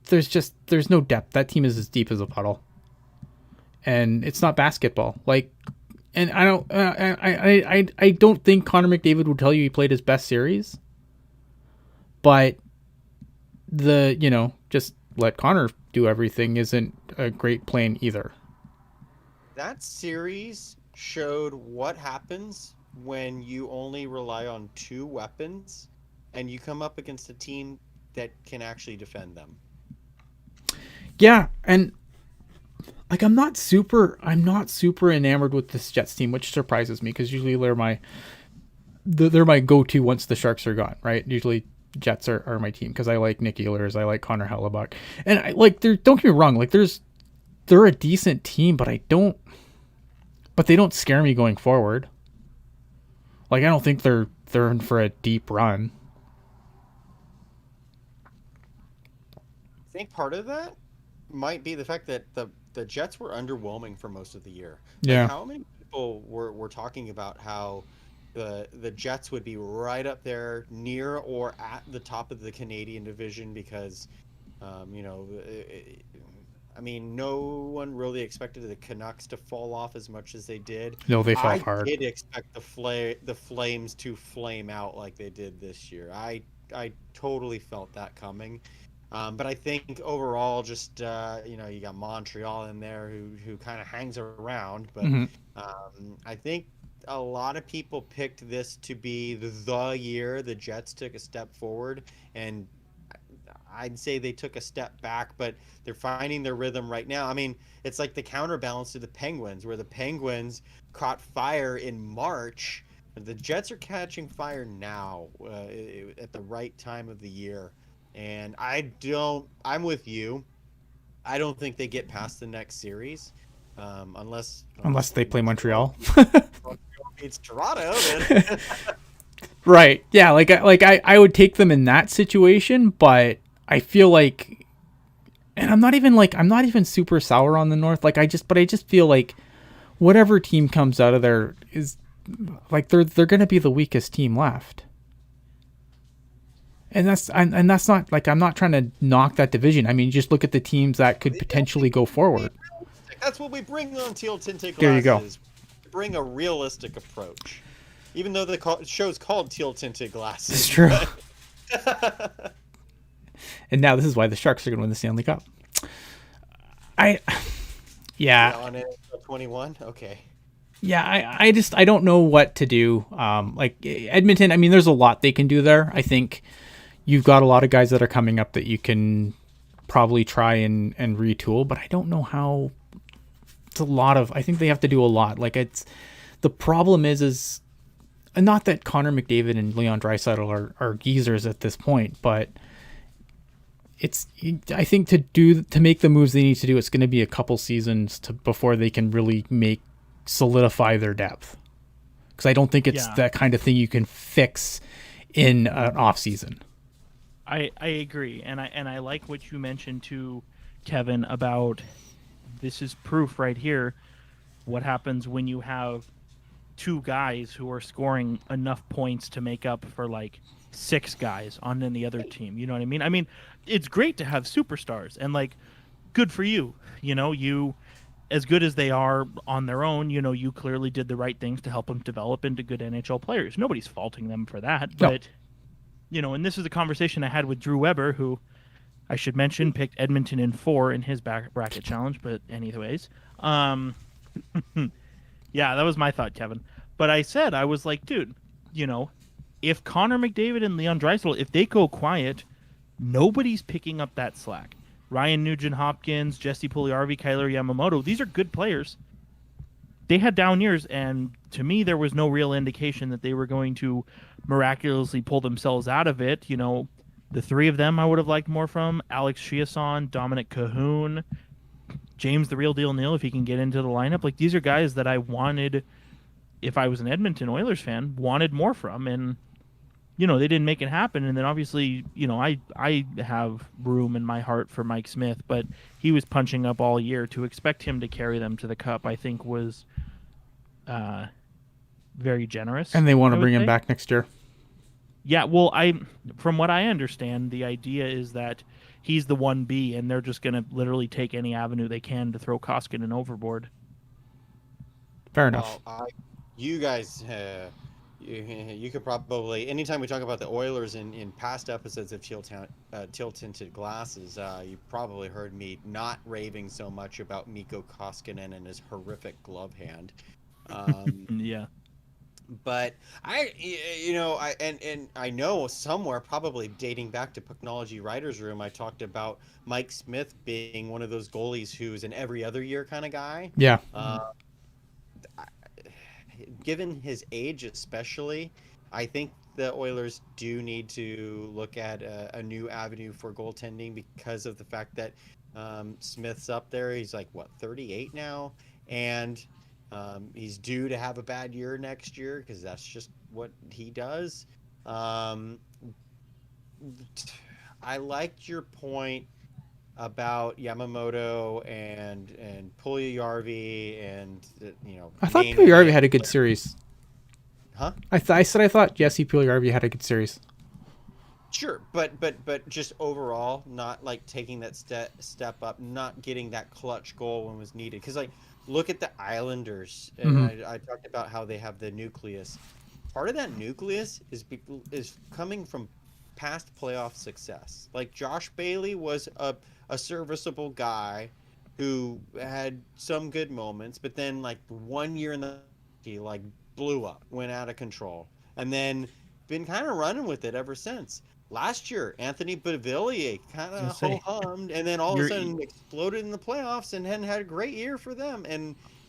there's no depth. That team is as deep as a puddle, and it's not basketball. Like, and I don't think Connor McDavid would tell you he played his best series, but just let Connor do everything isn't a great plan either. That series showed what happens when you only rely on two weapons and you come up against a team that can actually defend them. Yeah, and like I'm not super enamored with this Jets team, which surprises me because usually they're my go-to once the Sharks are gone, right? Usually Jets are my team because I like Nick Ehlers, I like Connor Hellebuck, and I like don't get me wrong, like they're a decent team, but they don't scare me going forward. Like I don't think they're in for a deep run. I think part of that might be the fact that the Jets were underwhelming for most of the year. Yeah. Like, how many people were talking about how the Jets would be right up there near or at the top of the Canadian division because, I mean, no one really expected the Canucks to fall off as much as they did. No, they fell hard. I did expect the Flames to flame out like they did this year. I I totally felt that coming. But I think overall, just you got Montreal in there who kind of hangs around. But Mm-hmm. I think a lot of people picked this to be the year the Jets took a step forward, and I'd say they took a step back, but they're finding their rhythm right now. I mean, it's like the counterbalance to the Penguins, where the Penguins caught fire in March. The Jets are catching fire now at the right time of the year. And I'm with you. I don't think they get past the next series unless They play Montreal. beats Toronto. Then. Right. Yeah. I would take them in that situation, but I feel like, and I'm not even super sour on the North. I just feel like whatever team comes out of there is like they're going to be the weakest team left. And that's not like, I'm not trying to knock that division. I mean, just look at the teams that could potentially go forward. That's what we bring on Teal Tinted Glasses. There you go. Bring a realistic approach. Even though the show's called Teal Tinted Glasses. It's true. And now this is why the Sharks are going to win the Stanley Cup. Yeah. On it, 21? Okay. Yeah, I don't know what to do. Like Edmonton, I mean, there's a lot they can do there. I think you've got a lot of guys that are coming up that you can probably try and retool, but I don't know how. It's a lot of. I think they have to do a lot. The problem is not that Connor McDavid and Leon Draisaitl are geezers at this point, but I think to make the moves they need to do, it's going to be a couple seasons before they can really solidify their depth, because I don't think it's that kind of thing you can fix in an off season. I agree, and I like what you mentioned too, Kevin, about this is proof right here. What happens when you have two guys who are scoring enough points to make up for like six guys on the other team? You know what I mean? I mean, it's great to have superstars, and like, good for you. You as good as they are on their own, you clearly did the right things to help them develop into good NHL players. Nobody's faulting them for that. No. But, and this is a conversation I had with Drew Weber, who I should mention picked Edmonton in 4 in his bracket challenge. But anyways, yeah, that was my thought, Kevin. But I was like, dude, if Connor McDavid and Leon Draisaitl, if they go quiet, nobody's picking up that slack. Ryan Nugent-Hopkins, Jesse Puljujarvi, Kyler Yamamoto, these are good players. They had down years, and to me, there was no real indication that they were going to miraculously pull themselves out of it. The three of them I would have liked more from: Alex Chiasson, Dominic Cahoon, James the Real Deal Neal, if he can get into the lineup. Like, these are guys that I wanted, if I was an Edmonton Oilers fan, wanted more from, and they didn't make it happen. And then obviously, I have room in my heart for Mike Smith, but he was punching up all year. To expect him to carry them to the Cup, I think, was very generous. And they want to bring him back next year. Yeah, well, from what I understand, the idea is that he's the 1B, and they're just going to literally take any avenue they can to throw Koskinen overboard. Fair enough. Well, you guys... You could probably, anytime we talk about the Oilers in past episodes of Teal Tinted Glasses, you probably heard me not raving so much about Mikko Koskinen and his horrific glove hand. Yeah. But I know somewhere, probably dating back to Pucknology Writers Room, I talked about Mike Smith being one of those goalies who's an every other year kind of guy. Yeah. Given his age especially, I think the Oilers do need to look at a new avenue for goaltending, because of the fact that Smith's up there. He's like, 38 now? And he's due to have a bad year next year, because that's just what he does. I liked your point about Yamamoto and Puljujarvi and I thought Puljujarvi had a good series. Huh? I thought Jesse Puljujarvi had a good series. Sure, but just overall, not like taking that step up, not getting that clutch goal when was needed. Because look at the Islanders, and I talked about how they have the nucleus. Part of that nucleus is coming from past playoff success. Like Josh Bailey was a serviceable guy who had some good moments, but then like 1 year in the he like blew up, went out of control, and then been kind of running with it ever since. Last year, Anthony Beauvillier kind of ho-hummed, and then all of a sudden exploded in the playoffs and had a great year for them.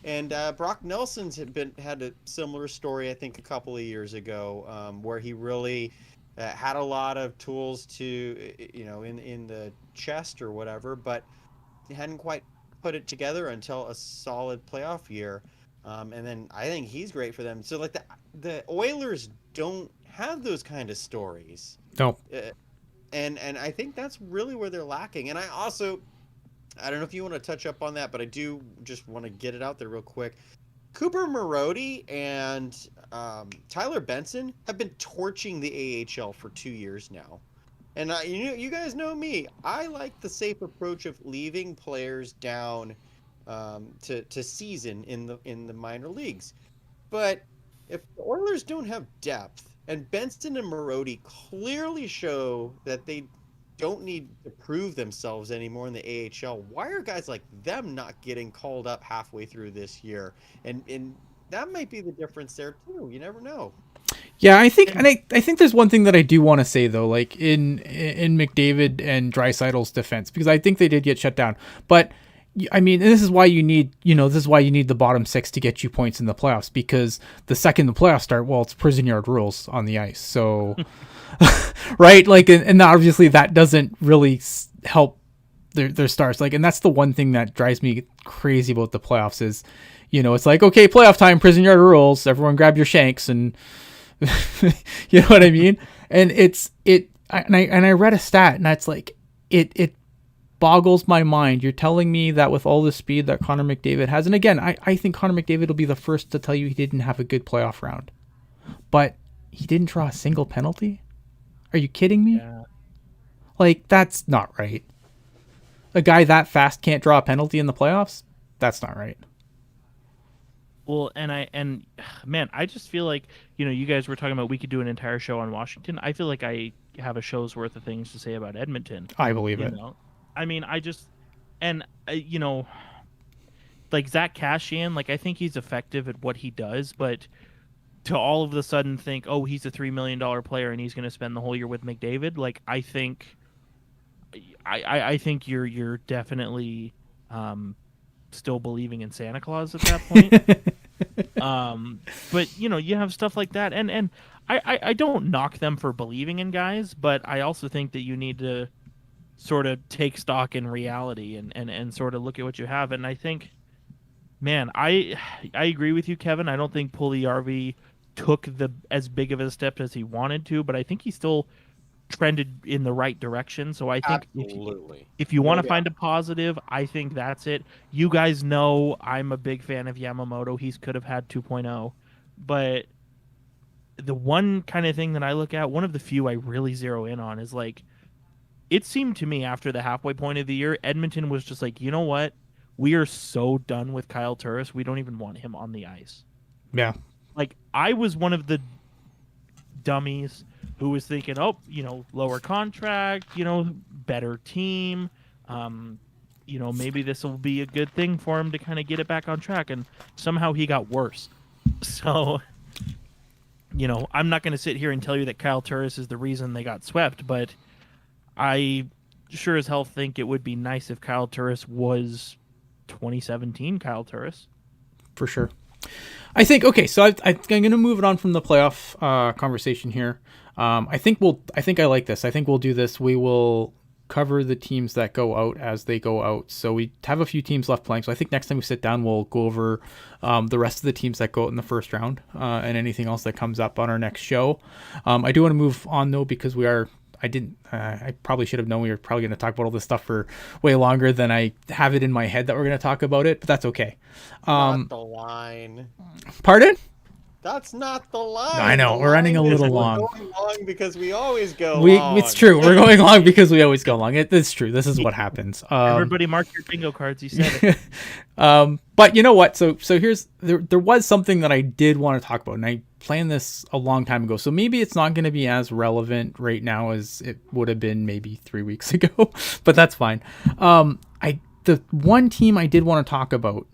And Brock Nelson's had a similar story, I think, a couple of years ago, where he really had a lot of tools to, in the chest or whatever, but he hadn't quite put it together until a solid playoff year. And then I think he's great for them. So like the Oilers don't have those kind of stories. No. And I think that's really where they're lacking. And I don't know if you want to touch up on that, but I do just want to get it out there real quick. Cooper Marody and Tyler Benson have been torching the AHL for 2 years now. And you guys know me. I like the safe approach of leaving players down to season in the minor leagues. But if the Oilers don't have depth, and Benson and Marody clearly show that they don't need to prove themselves anymore in the AHL, why are guys like them not getting called up halfway through this year? And that might be the difference there too. You never know. Yeah, I think there's one thing that I do want to say though, like in McDavid and Draisaitl's defense, because I think they did get shut down. But I mean, and this is why you need the bottom six to get you points in the playoffs, because the second the playoffs start, well, it's prison yard rules on the ice. So, right? Like, and obviously that doesn't really help their stars. Like, and that's the one thing that drives me crazy about the playoffs is, it's like, okay, playoff time, prison yard rules, everyone grab your shanks, and you know what I mean? And I read a stat, and that's like, it boggles my mind. You're telling me that with all the speed that Connor McDavid has, and again, I think Connor McDavid will be the first to tell you he didn't have a good playoff round, but he didn't draw a single penalty? Are you kidding me? Yeah. Like, that's not right. A guy that fast can't draw a penalty in the playoffs? That's not right. Well, and man, I just feel like, you guys were talking about we could do an entire show on Washington. I feel like I have a show's worth of things to say about Edmonton. I believe it. I mean, like Zach Kassian, like I think he's effective at what he does, but to all of a sudden think, oh, he's a $3 million player and he's going to spend the whole year with McDavid, like I think you're definitely still believing in Santa Claus at that point. But you have stuff like that, and I don't knock them for believing in guys, but I also think that you need to sort of take stock in reality and sort of look at what you have. And I think, man, I agree with you, Kevin. I don't think Puljujarvi took as big of a step as he wanted to, but I think he still trended in the right direction. So I think if you want to find a positive, I think that's it. You guys know I'm a big fan of Yamamoto. He could have had 2.0, but the one kind of thing that I look at, one of the few I really zero in on, is like, it seemed to me after the halfway point of the year, Edmonton was just like, you know what? We are so done with Kyle Turris. We don't even want him on the ice. Yeah. Like, I was one of the dummies who was thinking, lower contract, better team. Maybe this will be a good thing for him to kind of get it back on track. And somehow he got worse. So, I'm not going to sit here and tell you that Kyle Turris is the reason they got swept, but I sure as hell think it would be nice if Kyle Turris was 2017 Kyle Turris. For sure. I think, okay, so I'm going to move it on from the playoff conversation here. I think I like this. I think we'll do this. We will cover the teams that go out as they go out. So we have a few teams left playing. So I think next time we sit down, we'll go over the rest of the teams that go out in the first round and anything else that comes up on our next show. I do want to move on, though, because I probably should have known we were probably going to talk about all this stuff for way longer than I have it in my head that we're going to talk about it, but that's okay. Not the line. Pardon? That's not the line. I know, we're running a little long. We're going long because we always go long. It's true. We're going long because we always go long. It's true. This is what happens. Everybody mark your bingo cards. You said it. But you know what? So there was something that I did want to talk about, and I planned this a long time ago, so maybe it's not going to be as relevant right now as it would have been maybe 3 weeks ago, but that's fine. The one team I did want to talk about,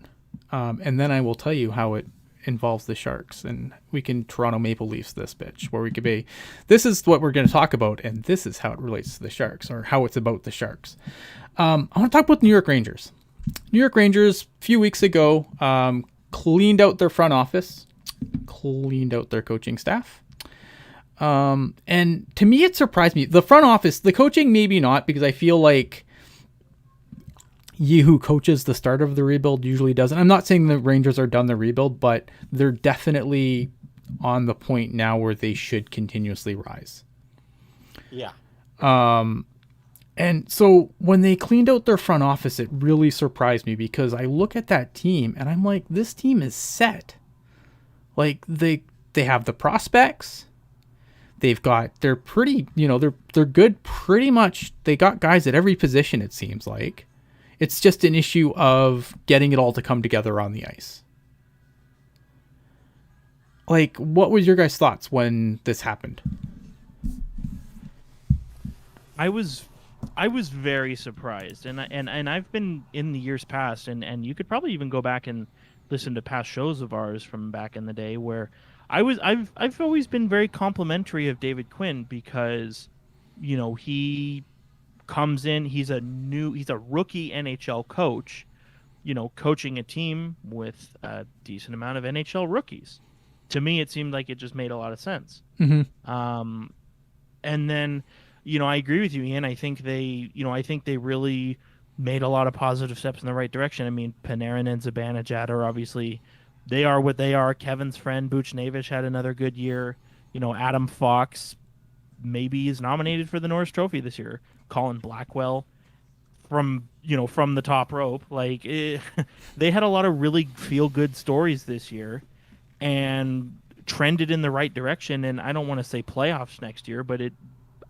and then I will tell you how it involves the Sharks, and we can Toronto Maple Leafs this bitch, where we could be, this is what we're going to talk about, and this is how it relates to the Sharks, or how it's about the Sharks. I want to talk about the New York Rangers. New York Rangers, a few weeks ago, cleaned out their front office, cleaned out their coaching staff. And to me, it surprised me. The front office, the coaching, maybe not, because I feel like who coaches the start of the rebuild usually doesn't. I'm not saying the Rangers are done the rebuild, but they're definitely on the point now where they should continuously rise. Yeah. And so when they cleaned out their front office, it really surprised me, because I look at that team and I'm like, this team is set. Like they have the prospects. They're pretty, they're good pretty much. They got guys at every position, it seems like. It's just an issue of getting it all to come together on the ice. Like, what was your guys' thoughts when this happened? I was very surprised, and I've been in the years past, and you could probably even go back and listen to past shows of ours from back in the day where I've always been very complimentary of David Quinn, because he comes in, he's a rookie NHL coach, coaching a team with a decent amount of NHL rookies. To me, it seemed like it just made a lot of sense. Mm-hmm. And then, I agree with you, Ian. I think they really made a lot of positive steps in the right direction. I mean, Panarin and Zibanejad are obviously, they are what they are. Kevin's friend Buchnevich had another good year. Adam Fox maybe is nominated for the Norris Trophy this year. Colin Blackwell from the top rope. Like, they had a lot of really feel-good stories this year and trended in the right direction. And I don't want to say playoffs next year, but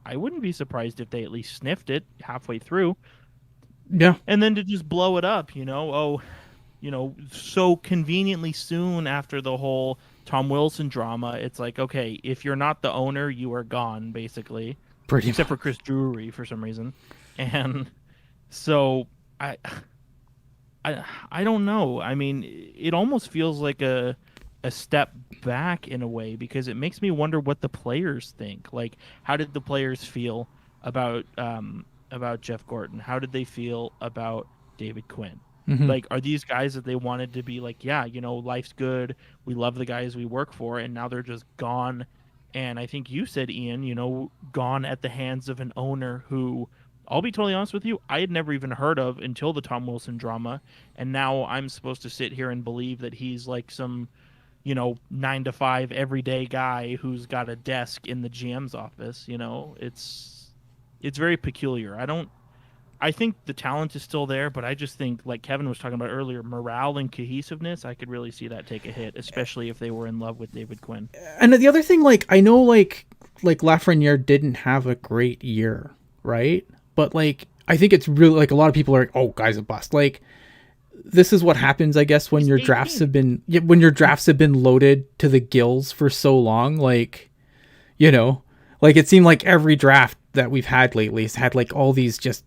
I wouldn't be surprised if they at least sniffed it halfway through. Yeah. And then to just blow it up, so conveniently soon after the whole Tom Wilson drama, it's like, okay, if you're not the owner, you are gone, basically. Except for Chris Drury for some reason. And so I don't know. I mean, it almost feels like a step back in a way, because it makes me wonder what the players think. Like, how did the players feel about Jeff Gorton? How did they feel about David Quinn? Mm-hmm. Like, are these guys that they wanted to be like, yeah, life's good, we love the guys we work for, and now they're just gone? And I think you said, Ian, gone at the hands of an owner who, I'll be totally honest with you, I had never even heard of until the Tom Wilson drama. And now I'm supposed to sit here and believe that he's like some, 9-to-5 everyday guy who's got a desk in the GM's office. It's very peculiar. I think the talent is still there, but I just think, like Kevin was talking about earlier, morale and cohesiveness, I could really see that take a hit, especially if they were in love with David Quinn. And the other thing, like, I know, like Lafreniere didn't have a great year, right? But, like, I think it's really, like, a lot of people are like, oh, guy's a bust. Like, this is what happens, I guess, when your drafts have been loaded to the gills for so long. Like, like, it seemed like every draft that we've had lately has had, like, all these just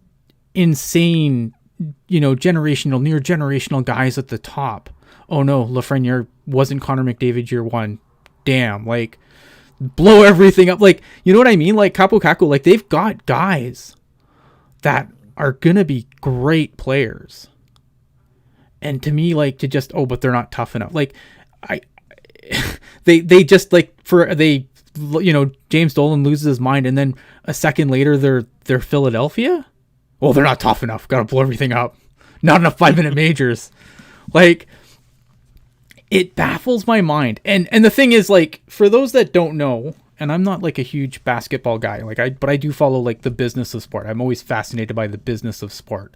insane, near generational guys at the top. Oh no, Lafreniere wasn't Connor McDavid year one. Damn, like, blow everything up. Like, you know what I mean? Like, Kaapo Kakko, like, they've got guys that are gonna be great players. And to me, like, to just, but they're not tough enough. Like, they just, like, James Dolan loses his mind, and then a second later they're Philadelphia. Well, they're not tough enough. Got to blow everything up. Not enough 5-minute majors. Like, it baffles my mind. And the thing is, like, for those that don't know, and I'm not like a huge basketball guy, but I do follow, like, the business of sport. I'm always fascinated by the business of sport.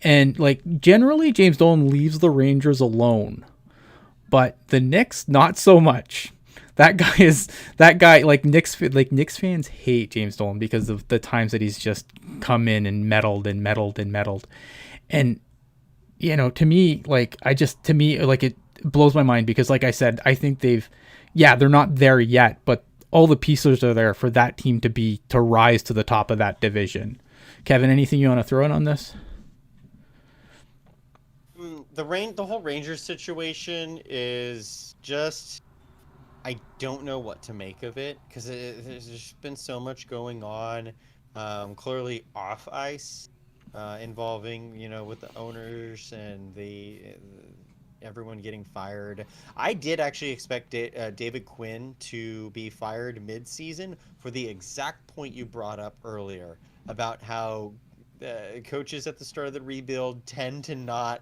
And, like, generally James Dolan leaves the Rangers alone, but the Knicks, not so much. That guy, like, Knicks fans hate James Dolan because of the times that he's just come in and meddled. And, to me, like, it blows my mind because, like I said, I think they've, yeah, they're not there yet, but all the pieces are there for that team to rise to the top of that division. Kevin, anything you want to throw in on this? The whole Rangers situation is just, I don't know what to make of it, because there's just been so much going on, clearly off ice, involving, with the owners and everyone getting fired. I did actually expect David Quinn to be fired mid-season for the exact point you brought up earlier about how coaches at the start of the rebuild tend to not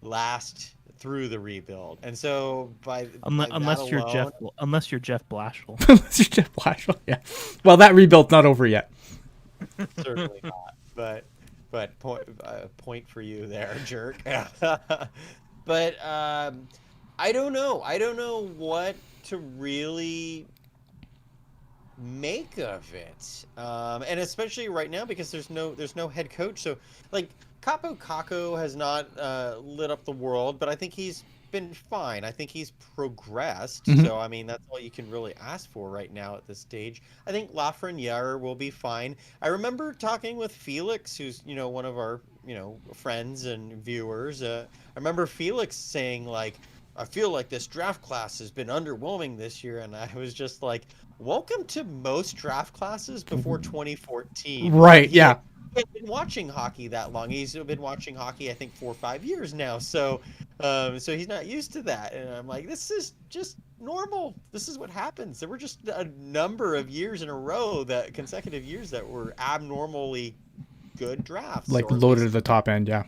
last through the rebuild, and so unless you're Jeff Blashill. Unless you're Jeff Blashill, yeah. Well, that rebuild's not over yet. Certainly not, but point for you there, jerk. But I don't know. I don't know what to really make of it, and especially right now because there's no head coach. So like Capo Caco has not lit up the world, but I think he's been fine. I think he's progressed. Mm-hmm. So I mean that's all you can really ask for right now at this stage. I think Lafreniere will be fine. I remember talking with Felix, who's one of our friends and viewers. I remember Felix saying like, I feel like this draft class has been underwhelming this year, and I was just like, welcome to most draft classes before 2014. Right, yeah. He hasn't been watching hockey that long. He's been watching hockey, I think, 4 or 5 years now. So he's not used to that. And I'm like, this is just normal. This is what happens. There were just a number of years in a row, consecutive years that were abnormally good drafts. Like loaded at the top end, yeah.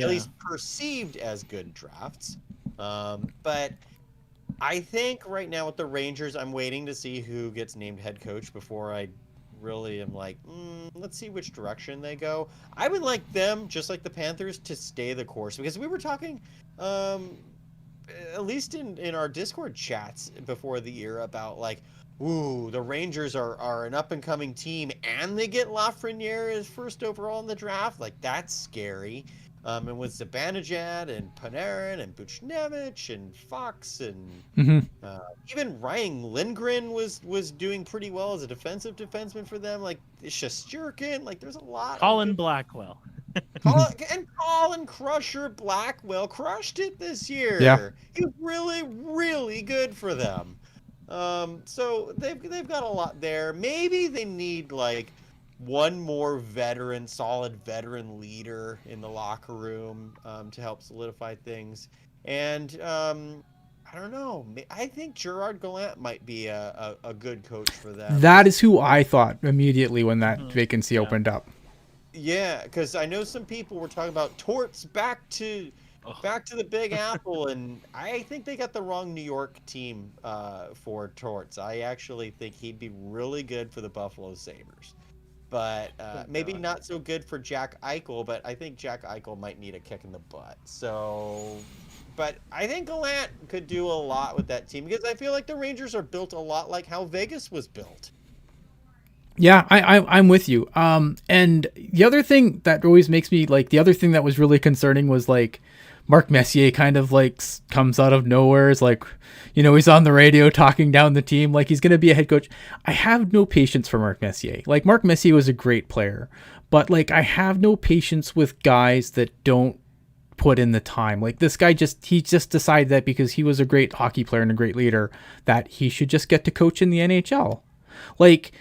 At least perceived as good drafts. But I think right now with the Rangers, I'm waiting to see who gets named head coach before I really am like, let's see which direction they go. I would like them, just like the Panthers, to stay the course, because we were talking, at least in our Discord chats before the year, about like, ooh, the Rangers are an up-and-coming team, and they get Lafreniere as first overall in the draft. Like, that's scary. And with Zibanejad and Panarin and Buchnevich and Fox and even Ryan Lindgren was doing pretty well as a defensive defenseman for them. Like Shesterkin, like there's a lot. Colin Blackwell. Colin Crusher Blackwell crushed it this year. Yeah. He was really, really good for them. So they've got a lot there. Maybe they need like one more solid veteran leader in the locker room to help solidify things. And I don't know. I think Gerard Gallant might be a good coach for them. That is who I thought immediately when that vacancy opened up. Yeah, because I know some people were talking about Torts back to the Big Apple, and I think they got the wrong New York team for Torts. I actually think he'd be really good for the Buffalo Sabres. But maybe not so good for Jack Eichel, but I think Jack Eichel might need a kick in the butt. So, but I think Gallant could do a lot with that team, because I feel like the Rangers are built a lot like how Vegas was built. Yeah, I'm with you. And the other thing that always makes me like, the other thing that was really concerning was like Mark Messier kind of like comes out of nowhere. It's like, he's on the radio talking down the team like he's going to be a head coach. I have no patience for Mark Messier. Like Mark Messier was a great player, but like I have no patience with guys that don't put in the time. Like this guy he just decided that because he was a great hockey player and a great leader that he should just get to coach in the NHL. Like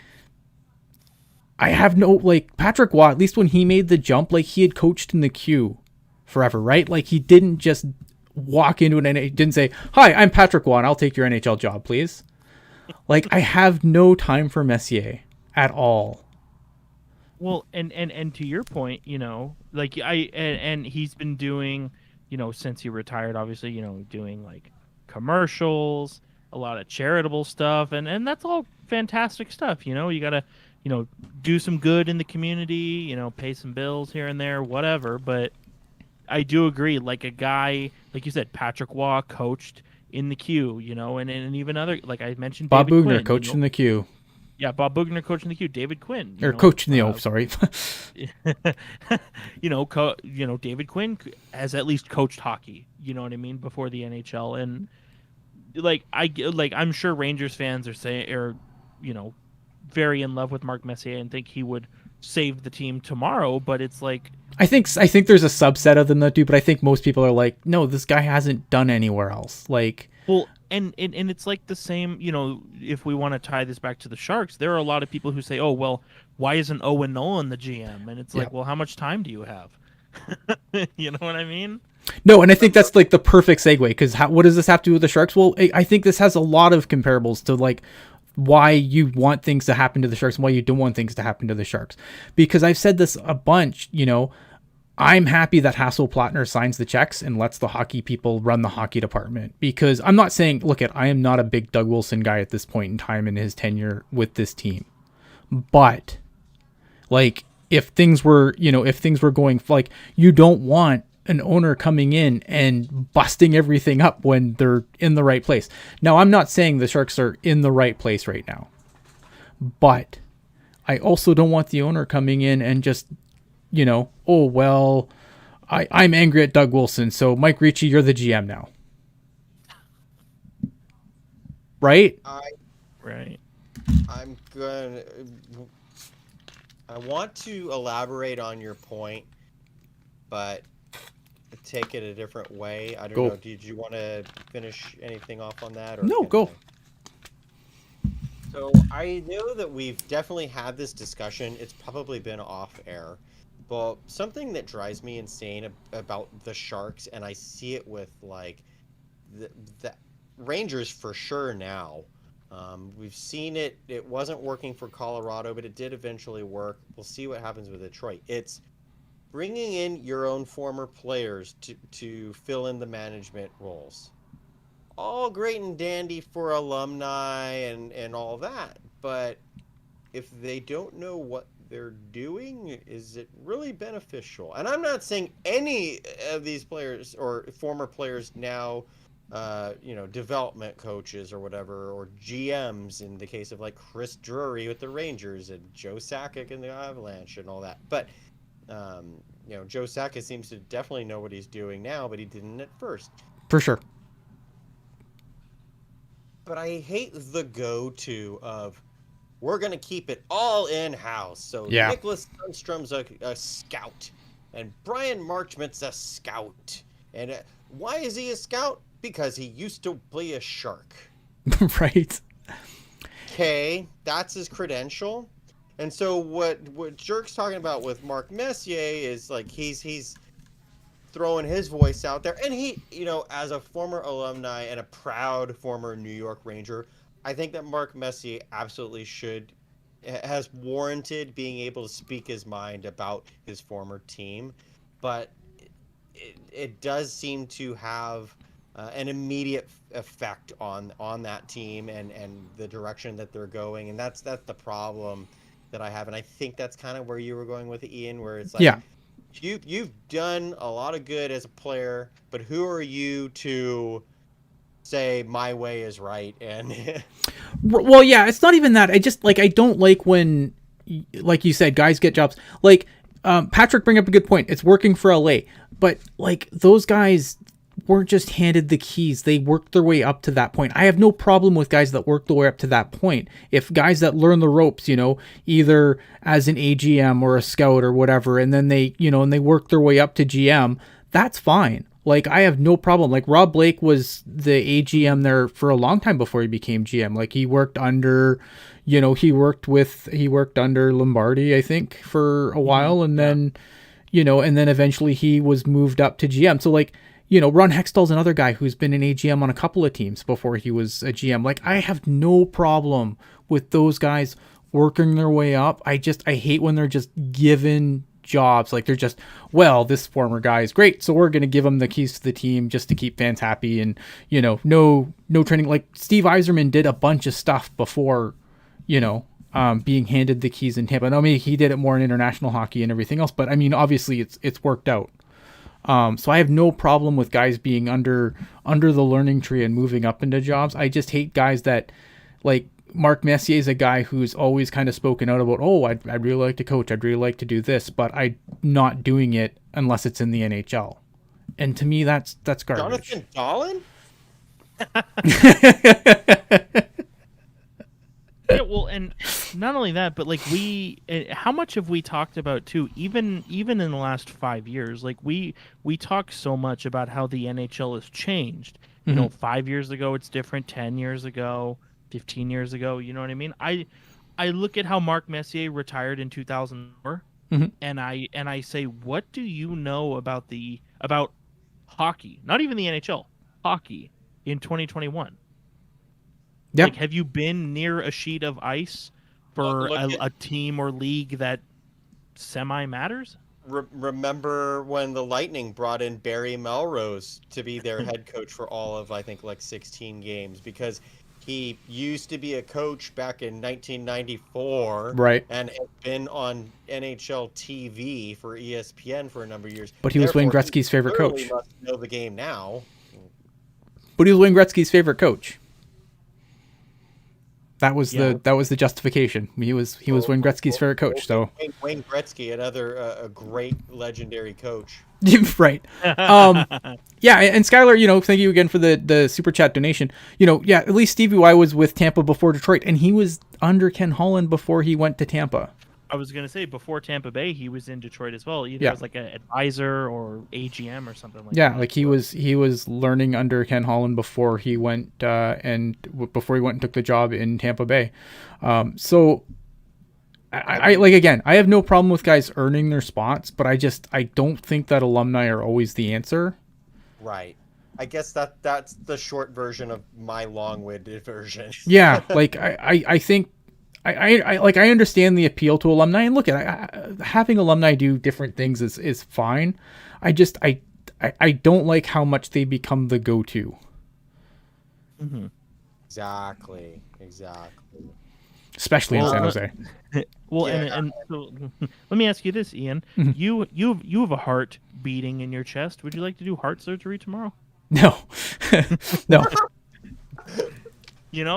I have no, like Patrick Waugh, at least when he made the jump, like he had coached in the queue forever, right? Like he didn't just walk into an NHL, didn't say, "Hi, I'm Patrick Waugh, and I'll take your NHL job, please." Like I have no time for Messier at all. Well, and to your point, like and he's been doing, since he retired, obviously, doing like commercials, a lot of charitable stuff, and that's all fantastic stuff. You gotta, do some good in the community, pay some bills here and there, whatever. But I do agree, like a guy, like you said, Patrick Waugh coached in the queue, and even other, like I mentioned, Bob David Bugner Quinn, coached in the queue. Yeah, Bob Bugner coached in the queue. David Quinn, Coach in the sorry. David Quinn has at least coached hockey. You know what I mean, before the NHL, and I'm sure Rangers fans are saying, very in love with Mark Messier and think he would save the team tomorrow, but it's like, I think there's a subset of them that do, but I think most people are like, no, this guy hasn't done anywhere else. Like, well, and it's like the same, if we want to tie this back to the Sharks, there are a lot of people who say, oh, well, why isn't Owen Nolan the GM? And it's like, well, how much time do you have? You know what I mean? No, and I think that's like the perfect segue, because what does this have to do with the Sharks? Well, I think this has a lot of comparables to like why you want things to happen to the Sharks and why you don't want things to happen to the Sharks. Because I've said this a bunch, I'm happy that Hasselplattner signs the checks and lets the hockey people run the hockey department, because I'm not saying, I am not a big Doug Wilson guy at this point in time in his tenure with this team. But like, if things were going, like, you don't want an owner coming in and busting everything up when they're in the right place. Now, I'm not saying the Sharks are in the right place right now, but I also don't want the owner coming in and just, oh, well, I'm angry at Doug Wilson, so Mike Ricci, you're the GM now. Right? Right. I want to elaborate on your point, but take it a different way. I don't know. Did you want to finish anything off on that? Or no, go. So I know that we've definitely had this discussion. It's probably been off air. But something that drives me insane about the Sharks, and I see it with like the Rangers for sure now. We've seen it. It wasn't working for Colorado, but it did eventually work. We'll see what happens with Detroit. It's bringing in your own former players to fill in the management roles. All great and dandy for alumni and all that, but if they don't know what they're doing, is it really beneficial? And I'm not saying any of these players or former players now, development coaches or whatever, or GMs in the case of like Chris Drury with the Rangers and Joe Sakic in the Avalanche and all that. But Joe Sakic seems to definitely know what he's doing now, but he didn't at first. For sure. But I hate the go-to of, we're going to keep it all in-house. So yeah. Nicholas Sundstrom's a scout, and Brian Marchment's a scout. And why is he a scout? Because he used to play a Shark. Right. Okay, that's his credential. And so what Jerk's talking about with Mark Messier is like he's throwing his voice out there. And he, as a former alumni and a proud former New York Ranger, I think that Mark Messier absolutely has warranted being able to speak his mind about his former team. But it does seem to have an immediate effect on that team and the direction that they're going. And that's the problem that I have. And I think that's kind of where you were going with it, Ian, where it's like, yeah, you've done a lot of good as a player, but who are you to say my way is right? And well, yeah, it's not even that. I just I don't like when, like you said, guys get jobs. Like Patrick bring up a good point. It's working for LA, but like those guys weren't just handed the keys. They worked their way up to that point. I have no problem with guys that work their way up to that point. If guys that learn the ropes, either as an AGM or a scout or whatever, and then they, and they work their way up to GM, that's fine. Like, I have no problem. Like, Rob Blake was the AGM there for a long time before he became GM. Like, he worked under, he worked under Lombardi, I think, for a while. And then, and then eventually he was moved up to GM. So like, Ron Hextall's another guy who's been an AGM on a couple of teams before he was a GM. Like, I have no problem with those guys working their way up. I hate when they're just given jobs. Like, they're just, well, this former guy is great, so we're going to give him the keys to the team just to keep fans happy. And, no training. Like, Steve Yzerman did a bunch of stuff before, being handed the keys in Tampa. I mean, he did it more in international hockey and everything else, but I mean, obviously it's worked out. So I have no problem with guys being under the learning tree and moving up into jobs. I just hate guys that, like, Mark Messier is a guy who's always kind of spoken out about, oh, I'd really like to coach, I'd really like to do this, but I'm not doing it unless it's in the NHL. And to me, that's garbage. Jonathan Dahlen? Yeah, well, and not only that, but like how much have we talked about too? Even in the last 5 years, like we talk so much about how the NHL has changed. You know, 5 years ago it's different, 10 years ago, 15 years ago. You know what I mean? I look at how Marc Messier retired in 2004, and I say, what do you know about hockey? Not even the NHL, hockey in 2021. Yep. Like, have you been near a sheet of ice for a team or league that semi matters? Remember when the Lightning brought in Barry Melrose to be their head coach for all of, I think, like 16 games, because he used to be a coach back in 1994, Right. and had been on NHL TV for ESPN for a number of years. But he was Wayne Therefore, Gretzky's favorite clearly coach. must know the game now. But he was Wayne Gretzky's favorite coach. That was the justification. He was Wayne Gretzky's favorite coach. So Wayne Gretzky, another a great legendary coach. right. Yeah, and Skylar, thank you again for the super chat donation. Yeah, at least Stevie Y was with Tampa before Detroit, and he was under Ken Holland before he went to Tampa. I was gonna say, before Tampa Bay, he was in Detroit as well, either Yeah. as like an advisor or AGM or something like that. Yeah, like he was learning under Ken Holland before he went and took the job in Tampa Bay. So I like, again, I have no problem with guys earning their spots, but I don't think that alumni are always the answer. Right. I guess that's the short version of my long-winded version. Yeah, like I think I understand the appeal to alumni, and look at having alumni do different things is fine. I don't like how much they become the go-to. Mm-hmm. Exactly. Especially in San Jose. Well, Yeah. and so, let me ask you this, Ian. You have a heart beating in your chest. Would you like to do heart surgery tomorrow? No. No.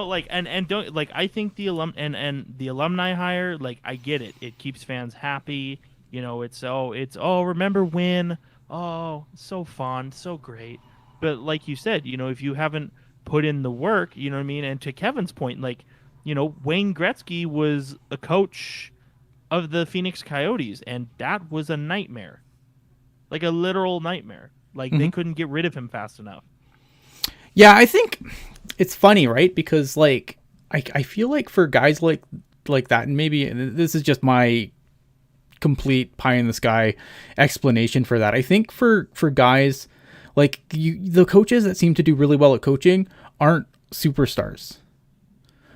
Like, and don't, like, I think the the alumni hire, like, I get it. It keeps fans happy. It's remember when? Oh, so fun, so great. But like you said, if you haven't put in the work, you know what I mean? And to Kevin's point, like, Wayne Gretzky was a coach of the Phoenix Coyotes, and that was a nightmare. Like a literal nightmare. Like, they couldn't get rid of him fast enough. Yeah, I think it's funny, right? Because like I feel like for guys like that, and maybe this is just my complete pie in the sky explanation for that. I think for guys like the coaches that seem to do really well at coaching aren't superstars.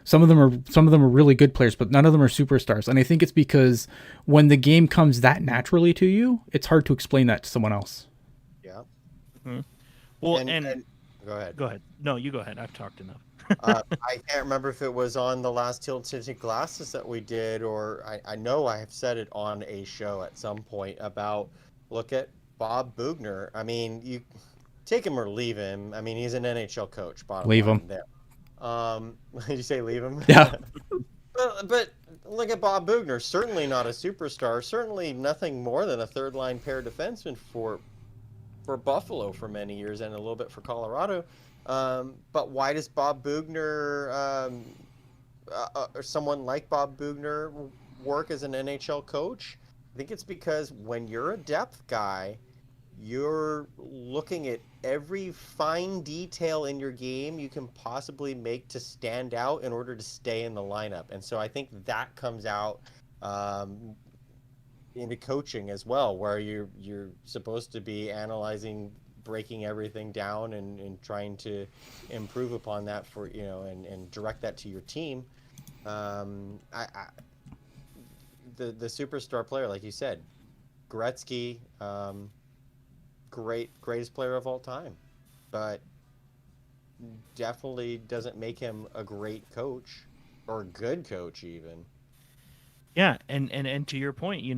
Some of them are really good players, but none of them are superstars. And I think it's because when the game comes that naturally to you, it's hard to explain that to someone else. Yeah. Mm-hmm. Well, and go ahead. Go ahead. No, you go ahead. I've talked enough. I can't remember if it was on the last Teal Tinted Glasses that we did, or I know I have said it on a show at some point about, look at Bob Bugner. I mean, you take him or leave him. I mean, he's an NHL coach. Leave him. There. Did you say leave him? Yeah. But look at Bob Bugner. Certainly not a superstar. Certainly nothing more than a third-line pair defenseman for Buffalo for many years, and a little bit for Colorado. But why does Bob Bugner, or someone like Bob Bugner, work as an NHL coach? I think it's because when you're a depth guy, you're looking at every fine detail in your game you can possibly make to stand out in order to stay in the lineup. And so I think that comes out into coaching as well, where you're supposed to be analyzing, breaking everything down, and trying to improve upon that for and direct that to your team. The superstar player, like you said, Gretzky, greatest player of all time, but definitely doesn't make him a great coach or a good coach even. Yeah, and to your point, you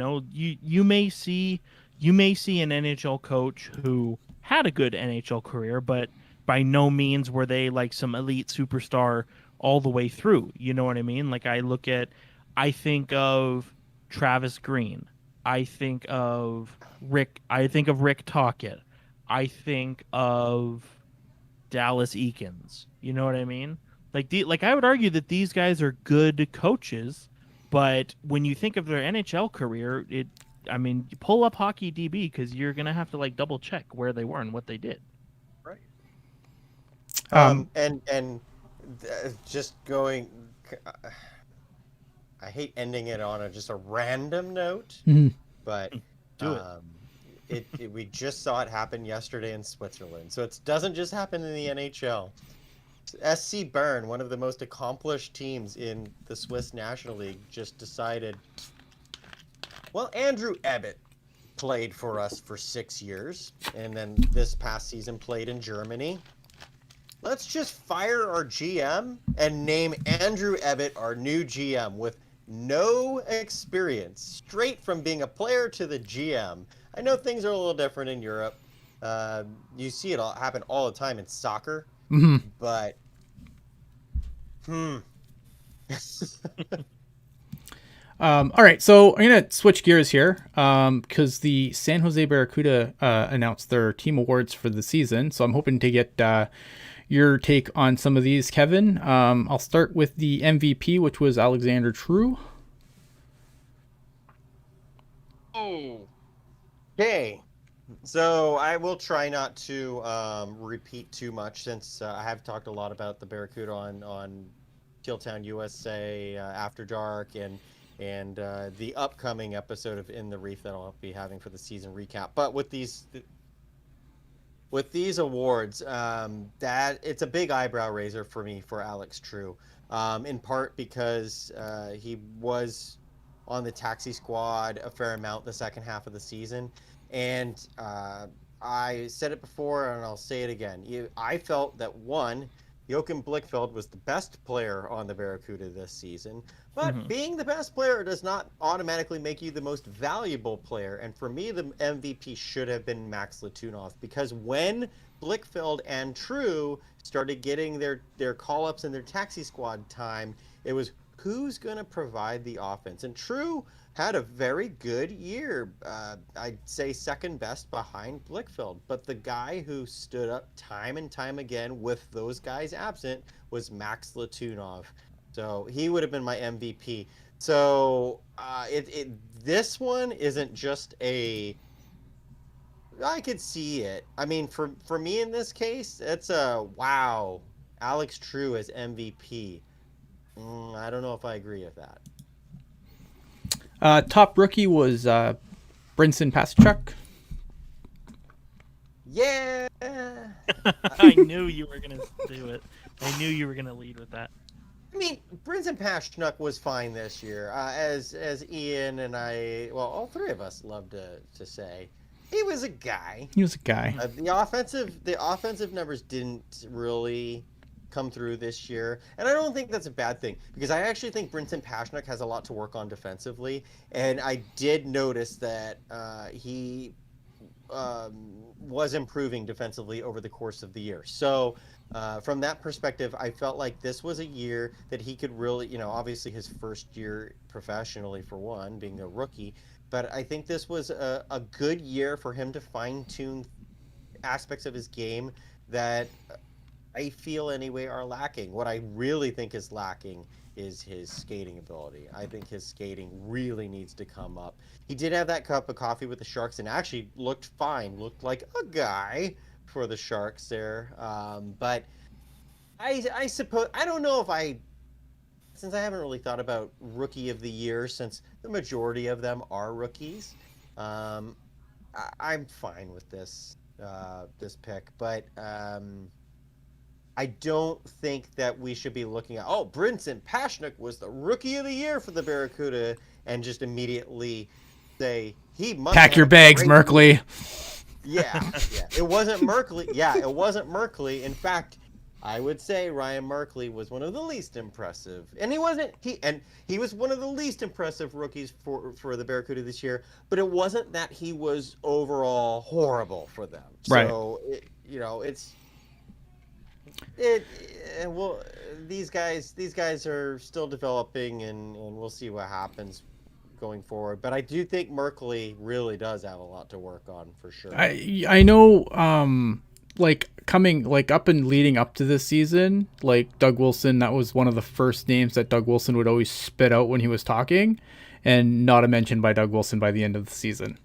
may see an NHL coach who had a good NHL career, but by no means were they like some elite superstar all the way through. You know what I mean? Like, I think of Travis Green. I think of Rick Tocchet. I think of Dallas Eakins. You know what I mean? Like I would argue that these guys are good coaches, but when you think of their NHL career, I mean, you pull up Hockey DB because you're gonna have to like double check where they were and what they did. Right. Um, And just going, I hate ending it on just a random note, mhm. but Do it. we just saw it happen yesterday in Switzerland. So it doesn't just happen in the NHL. SC Bern, one of the most accomplished teams in the Swiss National League, just decided, well, Andrew Ebbett played for us for 6 years, and then this past season played in Germany. Let's just fire our GM and name Andrew Ebbett our new GM with no experience, straight from being a player to the GM. I know things are a little different in Europe. You see it all happen all the time in soccer, but All right, so I'm gonna switch gears here because the San Jose Barracuda announced their team awards for the season. So I'm hoping to get your take on some of these, Kevin. I'll start with the MVP, which was Alexander True. Okay. So I will try not to repeat too much, since I have talked a lot about the Barracuda on Teal Town USA After Dark and the upcoming episode of In the Reef that I'll be having for the season recap. But with these awards, that it's a big eyebrow raiser for me for Alex True, in part because he was on the taxi squad a fair amount the second half of the season. And I said it before and I'll say it again. I felt that, one, Joachim Blichfeld was the best player on the Barracuda this season. But being the best player does not automatically make you the most valuable player. And for me, the MVP should have been Max Letunov, because when Blichfeld and True started getting their call-ups and their taxi squad time, it was who's going to provide the offense. And True had a very good year. I'd say second best behind Blichfeld. But the guy who stood up time and time again with those guys absent was Max Letunov. So he would have been my MVP. So this one isn't just a... I could see it. I mean, for me in this case, it's a wow. Alex True as MVP. I don't know if I agree with that. Top rookie was Brinson Paschuk. Yeah. I knew you were gonna do it. I knew you were gonna lead with that. I mean, Brinson Paschuk was fine this year. As Ian and I, well, all three of us love to say, he was a guy. He was a guy. The offensive numbers didn't really come through this year, and I don't think that's a bad thing, because I actually think Brinson Paschuk has a lot to work on defensively, and I did notice that he was improving defensively over the course of the year. So from that perspective, I felt like this was a year that he could really, obviously his first year professionally, for one, being a rookie, but I think this was a good year for him to fine-tune aspects of his game that I feel anyway are lacking. What I really think is lacking is his skating ability. I think his skating really needs to come up. He did have that cup of coffee with the Sharks and actually looked fine, looked like a guy for the Sharks there. But I suppose, I don't know if since I haven't really thought about Rookie of the Year, since the majority of them are rookies, I'm fine with this pick. But I don't think that we should be looking at, Brinson Paschuk was the Rookie of the Year for the Barracuda, and just immediately say he must Pack your bags, Merkley. Yeah. It wasn't Merkley. Yeah, it wasn't Merkley. In fact, I would say Ryan Merkley was one of the least impressive, and he was one of the least impressive rookies for the Barracuda this year. But it wasn't that he was overall horrible for them. Right. So these guys are still developing, and we'll see what happens going forward. But I do think Merkley really does have a lot to work on, for sure. I know, like coming like up and leading up to this season, like Doug Wilson, that was one of the first names that Doug Wilson would always spit out when he was talking, and not a mention by Doug Wilson by the end of the season.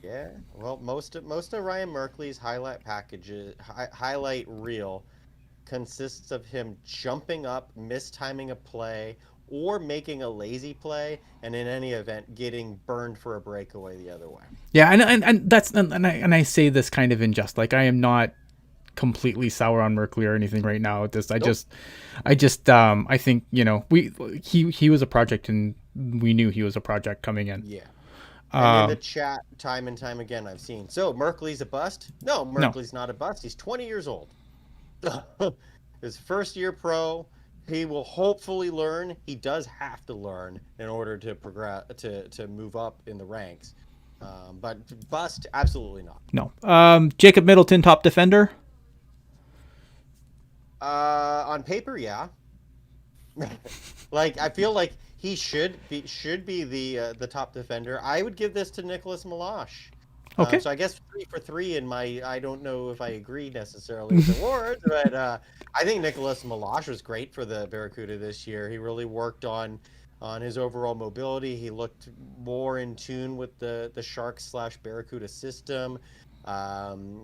Yeah, well, most of Ryan Merkley's highlight reel consists of him jumping up, mistiming a play, or making a lazy play, and in any event, getting burned for a breakaway the other way. Yeah, and that's and I say this kind of in jest, like I am not completely sour on Merkley or anything right now. I think, you know, he was a project, and we knew he was a project coming in. Yeah. And in the chat, time and time again, I've seen, so Merkley's a bust? No, Merkley's not a bust. He's 20 years old. His first year pro. He will hopefully learn. He does have to learn in order to progress, to move up in the ranks. But bust, absolutely not. No. Jacob Middleton, top defender? On paper, yeah. Like, I feel like he should be the top defender. I would give this to Nicholas Milosh. Okay. So I guess 3 for 3 in my. I don't know if I agree necessarily with the awards, but I think Nicholas Milosh was great for the Barracuda this year. He really worked on his overall mobility. He looked more in tune with the Sharks / Barracuda system.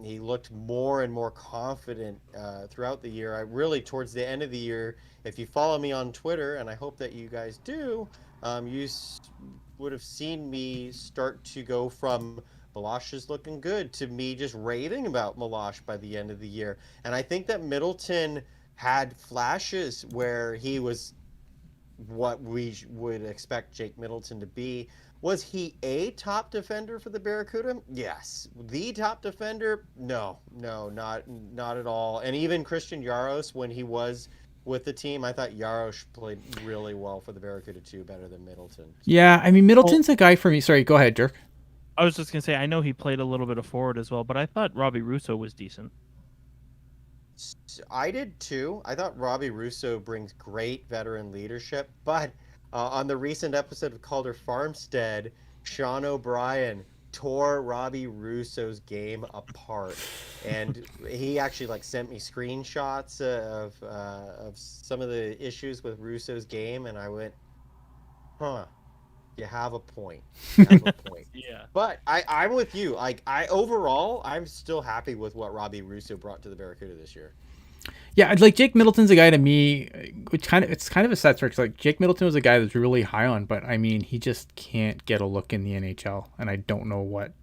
He looked more and more confident throughout the year. I really, towards the end of the year, if you follow me on Twitter, and I hope that you guys do, you would have seen me start to go from Milosh is looking good to me just raving about Milosh by the end of the year. And I think that Middleton had flashes where he was what we would expect Jake Middleton to be. Was he a top defender for the Barracuda? Yes. The top defender? No, not at all. And even Christian Jaros, when he was with the team, I thought Jaros played really well for the Barracuda too, better than Middleton. Yeah, I mean, Middleton's a guy for me. Sorry, go ahead, Dirk. I was just going to say, I know he played a little bit of forward as well, but I thought Robbie Russo was decent. I did too. I thought Robbie Russo brings great veteran leadership, but on the recent episode of Calder Farmstead, Sean O'Brien tore Robbie Russo's game apart, and he actually sent me screenshots of some of the issues with Russo's game, and I went, huh. You have a point. Yeah. But I'm with you. Overall, I'm still happy with what Robbie Russo brought to the Barracuda this year. Yeah, like Jake Middleton's a guy to me, it's kind of a sad story. Like Jake Middleton was a guy that's really high on, but I mean, he just can't get a look in the NHL, and I don't know what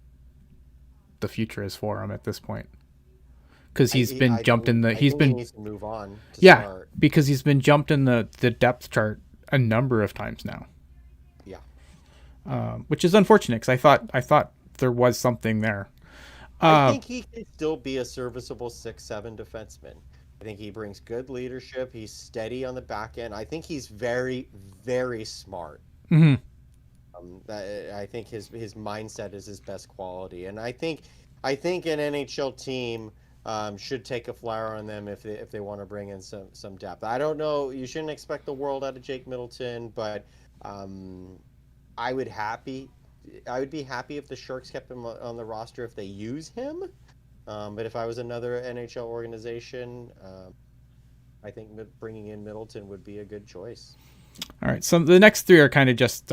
the future is for him at this point. Because he's been jumped in the. He needs to move on. Start. Because he's been jumped in the depth chart a number of times now. Which is unfortunate because I thought there was something there. I think he can still be a serviceable 6'7" defenseman. I think he brings good leadership. He's steady on the back end. I think he's very, very smart. Mm-hmm. I think his mindset is his best quality, and I think an NHL team should take a flyer on them if they want to bring in some depth. I don't know. You shouldn't expect the world out of Jake Middleton, but. I would be happy if the Sharks kept him on the roster if they use him. But if I was another NHL organization, I think bringing in Middleton would be a good choice. All right, so the next 3 are kind of just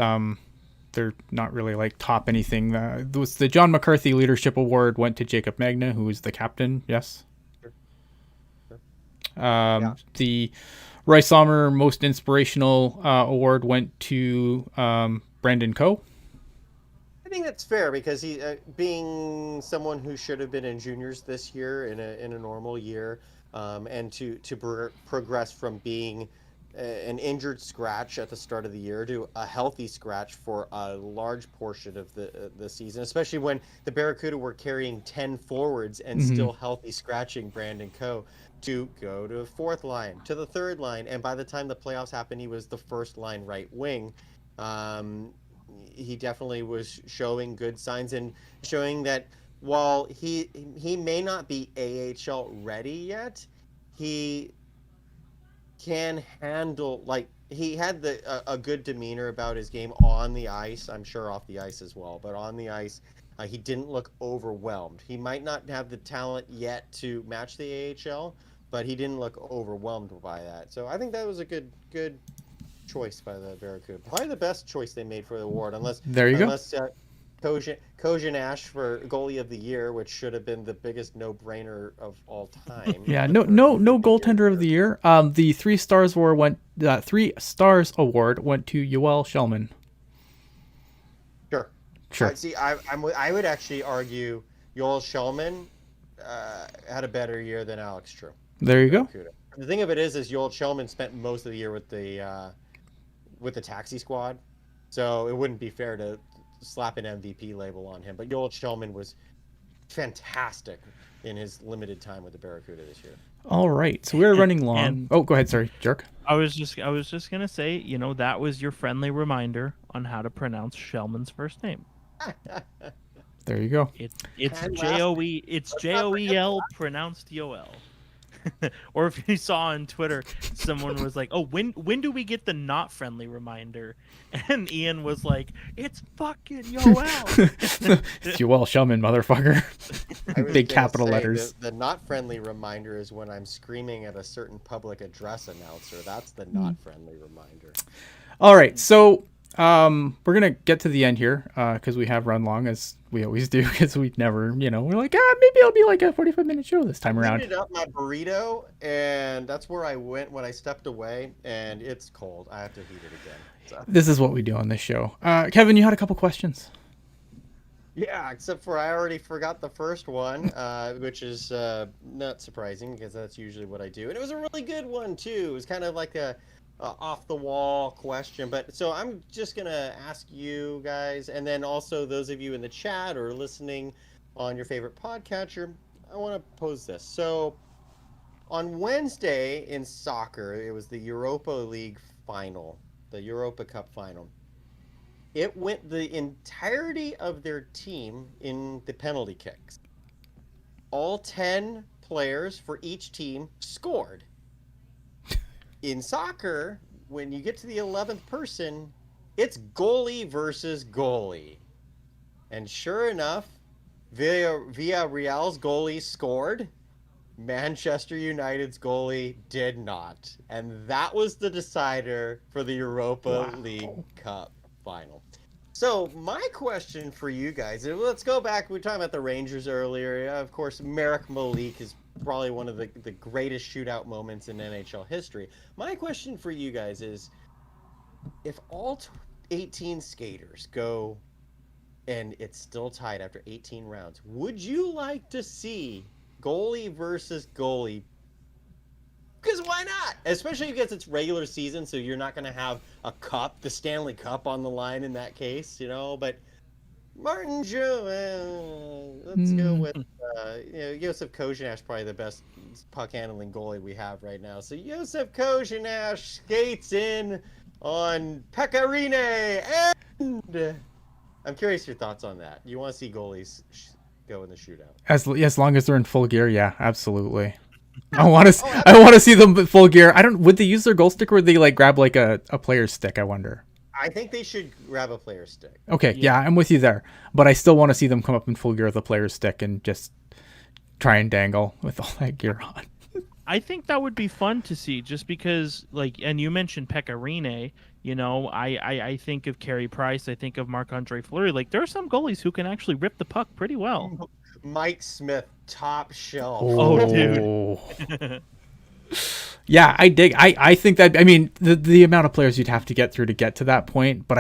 they're not really top anything. The John McCarthy Leadership Award went to Jacob Magna, who is the captain. Yes. Sure. Yeah. The Roy Sommer Most Inspirational Award went to Brandon Coe. I think that's fair because he, being someone who should have been in juniors this year in a normal year, and to progress from being an injured scratch at the start of the year to a healthy scratch for a large portion of the season, especially when the Barracuda were carrying 10 forwards and still healthy scratching Brandon Coe, to go to fourth line, to the third line, and by the time the playoffs happened, he was the first line right wing. He definitely was showing good signs and showing that while he may not be AHL ready yet, he can handle, he had a good demeanor about his game on the ice. I'm sure off the ice as well, but on the ice, He didn't look overwhelmed. He might not have the talent yet to match the AHL, but he didn't look overwhelmed by that. So I think that was a good choice by the Barracuda. Probably the best choice they made for the award, unless Kojin Ash for goalie of the year, which should have been the biggest no-brainer of all time. Yeah, no goaltender of the year. The 3 stars award went to Yoel Shellman. Sure. I would actually argue Yoel Shellman had a better year than Alex True. There you go. The thing of it is Yoel Shellman spent most of the year with the taxi squad, so it wouldn't be fair to slap an MVP label on him. But Yoel Shellman was fantastic in his limited time with the Barracuda this year. All right, so we're running long. Go ahead, sorry, jerk. I was just gonna say, that was your friendly reminder on how to pronounce Shellman's first name. There you go. It's Joe-E. It's Joel pronounced Yoel. Or if you saw on Twitter, someone was like, "Oh, when do we get the not friendly reminder?" And Ian was like, "It's fucking Yoel." It's Yoel Shellman, motherfucker. Big capital letters. The not friendly reminder is when I'm screaming at a certain public address announcer. That's the not friendly reminder. All right, so we're gonna get to the end here because we have run long, as we always do, because we never, we're like, maybe it'll be like a 45-minute show this time around. I heated up my burrito, and that's where I went when I stepped away, and it's cold. I have to heat it again. So. This is what we do on this show. Kevin, you had a couple questions. Yeah, except for I already forgot the first one, which is not surprising because that's usually what I do. And it was a really good one, too. It was kind of like a off-the-wall question. But so I'm just going to ask you guys, and then also those of you in the chat or listening on your favorite podcatcher, I want to pose this. So on Wednesday in soccer, it was the Europa League final, the Europa Cup final. It went the entirety of their team in the penalty kicks. All 10 players for each team scored. In soccer, when you get to the 11th person, it's goalie versus goalie. And sure enough, Villarreal's goalie scored. Manchester United's goalie did not. And that was the decider for the Europa League Cup final. So my question for you guys, let's go back. We were talking about the Rangers earlier. Of course, Marek Malik is probably one of the greatest shootout moments in NHL history. My question for you guys is, if all 18 skaters go and it's still tied after 18 rounds, would you like to see goalie versus goalie? Because why not? Especially because it's regular season, so you're not going to have a cup, the Stanley Cup on the line in that case, But Martin Joe, let's go with Josef Kožinaš, probably the best puck handling goalie we have right now. So Josef Kožinaš skates in on Pekarine, and I'm curious your thoughts on that. You want to see goalies go in the shootout? As long as they're in full gear, yeah, absolutely. I want to see them in full gear. Would they use their goal stick, or would they grab a player's stick? I wonder. I think they should grab a player's stick. Okay, yeah, I'm with you there. But I still want to see them come up in full gear with a player's stick and just try and dangle with all that gear on. I think that would be fun to see, just because, and you mentioned Pekarine, I think of Carey Price, I think of Marc-Andre Fleury. There are some goalies who can actually rip the puck pretty well. Mike Smith, top shelf. Oh, dude. Yeah, I dig. I think that, the amount of players you'd have to get through to get to that point, but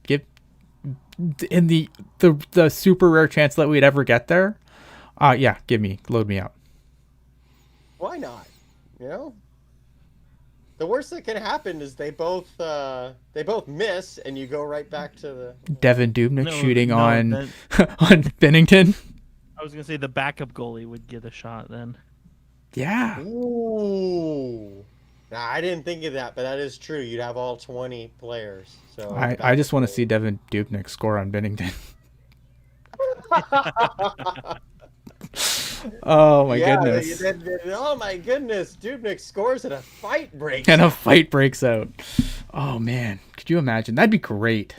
give in the super rare chance that we'd ever get there. Load me out. Why not? The worst that can happen is they both miss, and you go right back to the Devin Dubnyk shooting on Bennington. I was gonna say the backup goalie would get a shot then. Yeah. Ooh. Nah, I didn't think of that, but that is true. You'd have all 20 players. So I just want to see Devin Dubnyk score on Bennington. Oh my goodness. Oh my goodness. Dubnyk scores and a fight breaks out. Oh man. Could you imagine? That'd be great.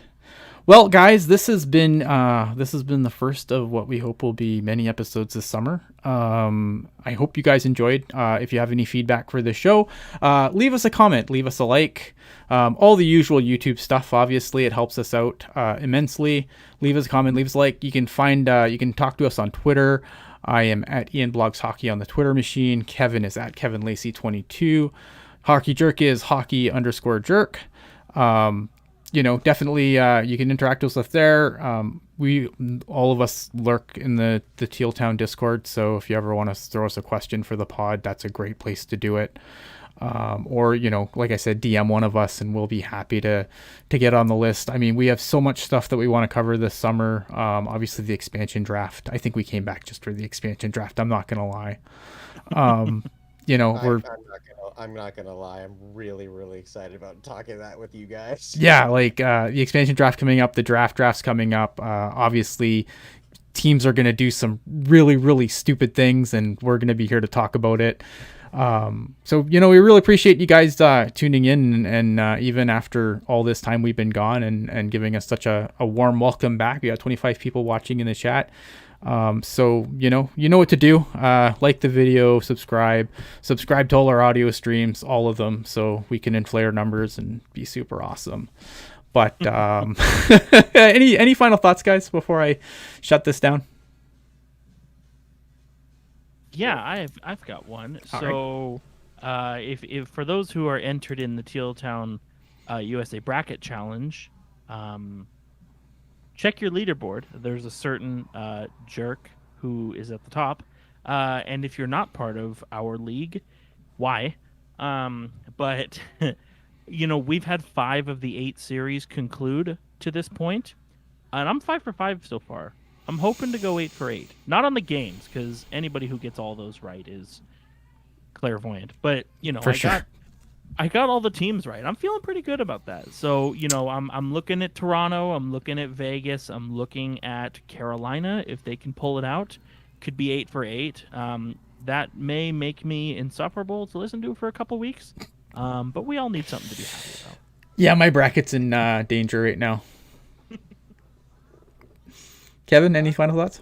Well, guys, this has been the first of what we hope will be many episodes this summer. I hope you guys enjoyed. If you have any feedback for the show, leave us a comment, leave us a like, all the usual YouTube stuff. Obviously, it helps us out immensely. Leave us a comment, leave us a like. You can talk to us on Twitter. I am at Ian Blogs Hockey on the Twitter machine. Kevin is at Kevin Lacey 22. Hockey Jerk is hockey_jerk. Definitely you can interact with us there. All of us lurk in the Teal Town Discord, so if you ever want to throw us a question for the pod, that's a great place to do it. Or like I said, DM one of us and we'll be happy to get on the list. I mean, we have so much stuff that we want to cover this summer. Obviously the expansion draft. I think we came back just for the expansion draft. I'm not gonna lie. I'm not gonna lie. I'm really, really excited about talking that with you guys. Yeah, like the expansion draft coming up, the draft's coming up. Obviously, teams are going to do some really, really stupid things, and we're going to be here to talk about it. So we really appreciate you guys tuning in, and even after all this time we've been gone, and giving us such a warm welcome back. We got 25 people watching in the chat. So you know what to do. Like the video, subscribe to all our audio streams, all of them, so we can inflate our numbers and be super awesome. But any final thoughts, guys, before I shut this down? Yeah, I've got one. So if for those who are entered in the Teal Town USA bracket challenge, check your leaderboard. There's a certain jerk who is at the top. And if you're not part of our league, why? But, we've had 5 of the 8 series conclude to this point, and I'm 5 for 5 so far. I'm hoping to go 8 for 8. Not on the games, because anybody who gets all those right is clairvoyant. But, I got all the teams right. I'm feeling pretty good about that. So, I'm looking at Toronto. I'm looking at Vegas. I'm looking at Carolina. If they can pull it out, could be 8 for 8. That may make me insufferable to listen to for a couple weeks. But we all need something to be happy about. Yeah, my bracket's in danger right now. Kevin, any final thoughts?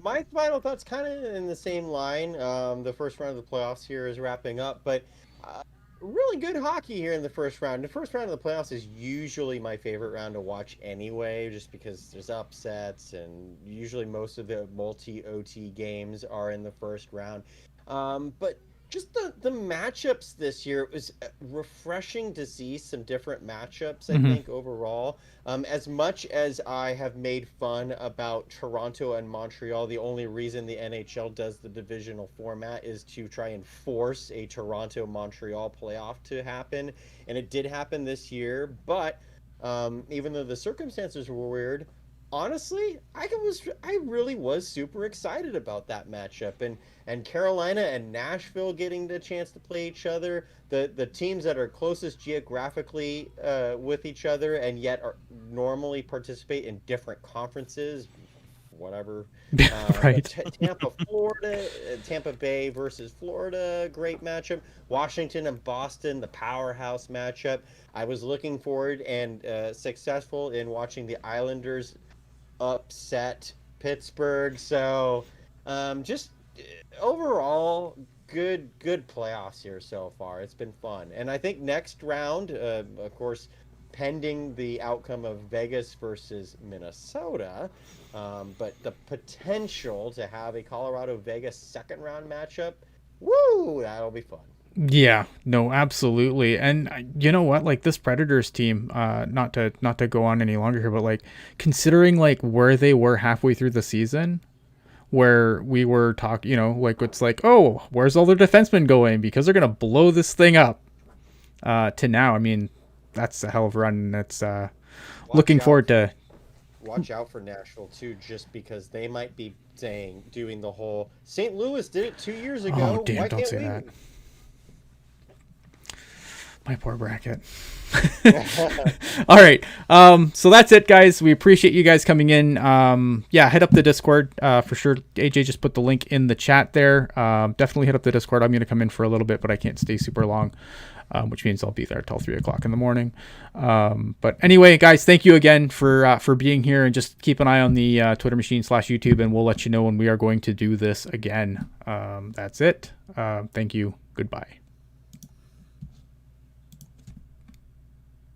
My final thoughts kind of in the same line. The first round of the playoffs here is wrapping up, but really good hockey here in the first round. The first round of the playoffs is usually my favorite round to watch anyway, just because there's upsets, and usually most of the multi-OT games are in the first round. But just the matchups this year, it was refreshing to see some different matchups, I think, overall. As much as I have made fun about Toronto and Montreal, the only reason the NHL does the divisional format is to try and force a Toronto-Montreal playoff to happen. And it did happen this year, but even though the circumstances were weird, honestly, I really was super excited about that matchup, and Carolina and Nashville getting the chance to play each other, the teams that are closest geographically with each other and yet are normally participate in different conferences, whatever. Right. Tampa, Florida, Tampa Bay versus Florida, great matchup. Washington and Boston, the powerhouse matchup. I was looking forward and successful in watching the Islanders upset Pittsburgh. So just overall good playoffs here so far. It's been fun, and I think next round, of course, pending the outcome of Vegas versus Minnesota, but the potential to have a Colorado Vegas second round matchup, woo, that'll be fun. Yeah, no, absolutely. And you know what, like this Predators team, not to go on any longer here, but like considering like where they were halfway through the season, where we were talking, like it's like, oh, where's all their defensemen going? Because they're going to blow this thing up, to now. I mean, that's a hell of a run. And it's looking forward to. Watch out for Nashville too, just because they might be doing the whole St. Louis did it 2 years ago. Oh, damn, don't say that. My poor bracket. All right. So that's it, guys. We appreciate you guys coming in. Head up the Discord for sure. AJ just put the link in the chat there. Definitely hit up the Discord. I'm going to come in for a little bit, but I can't stay super long, which means I'll be there till 3 o'clock in the morning. But anyway, guys, thank you again for being here, and just keep an eye on the Twitter machine /YouTube, and we'll let you know when we are going to do this again. That's it. Thank you. Goodbye.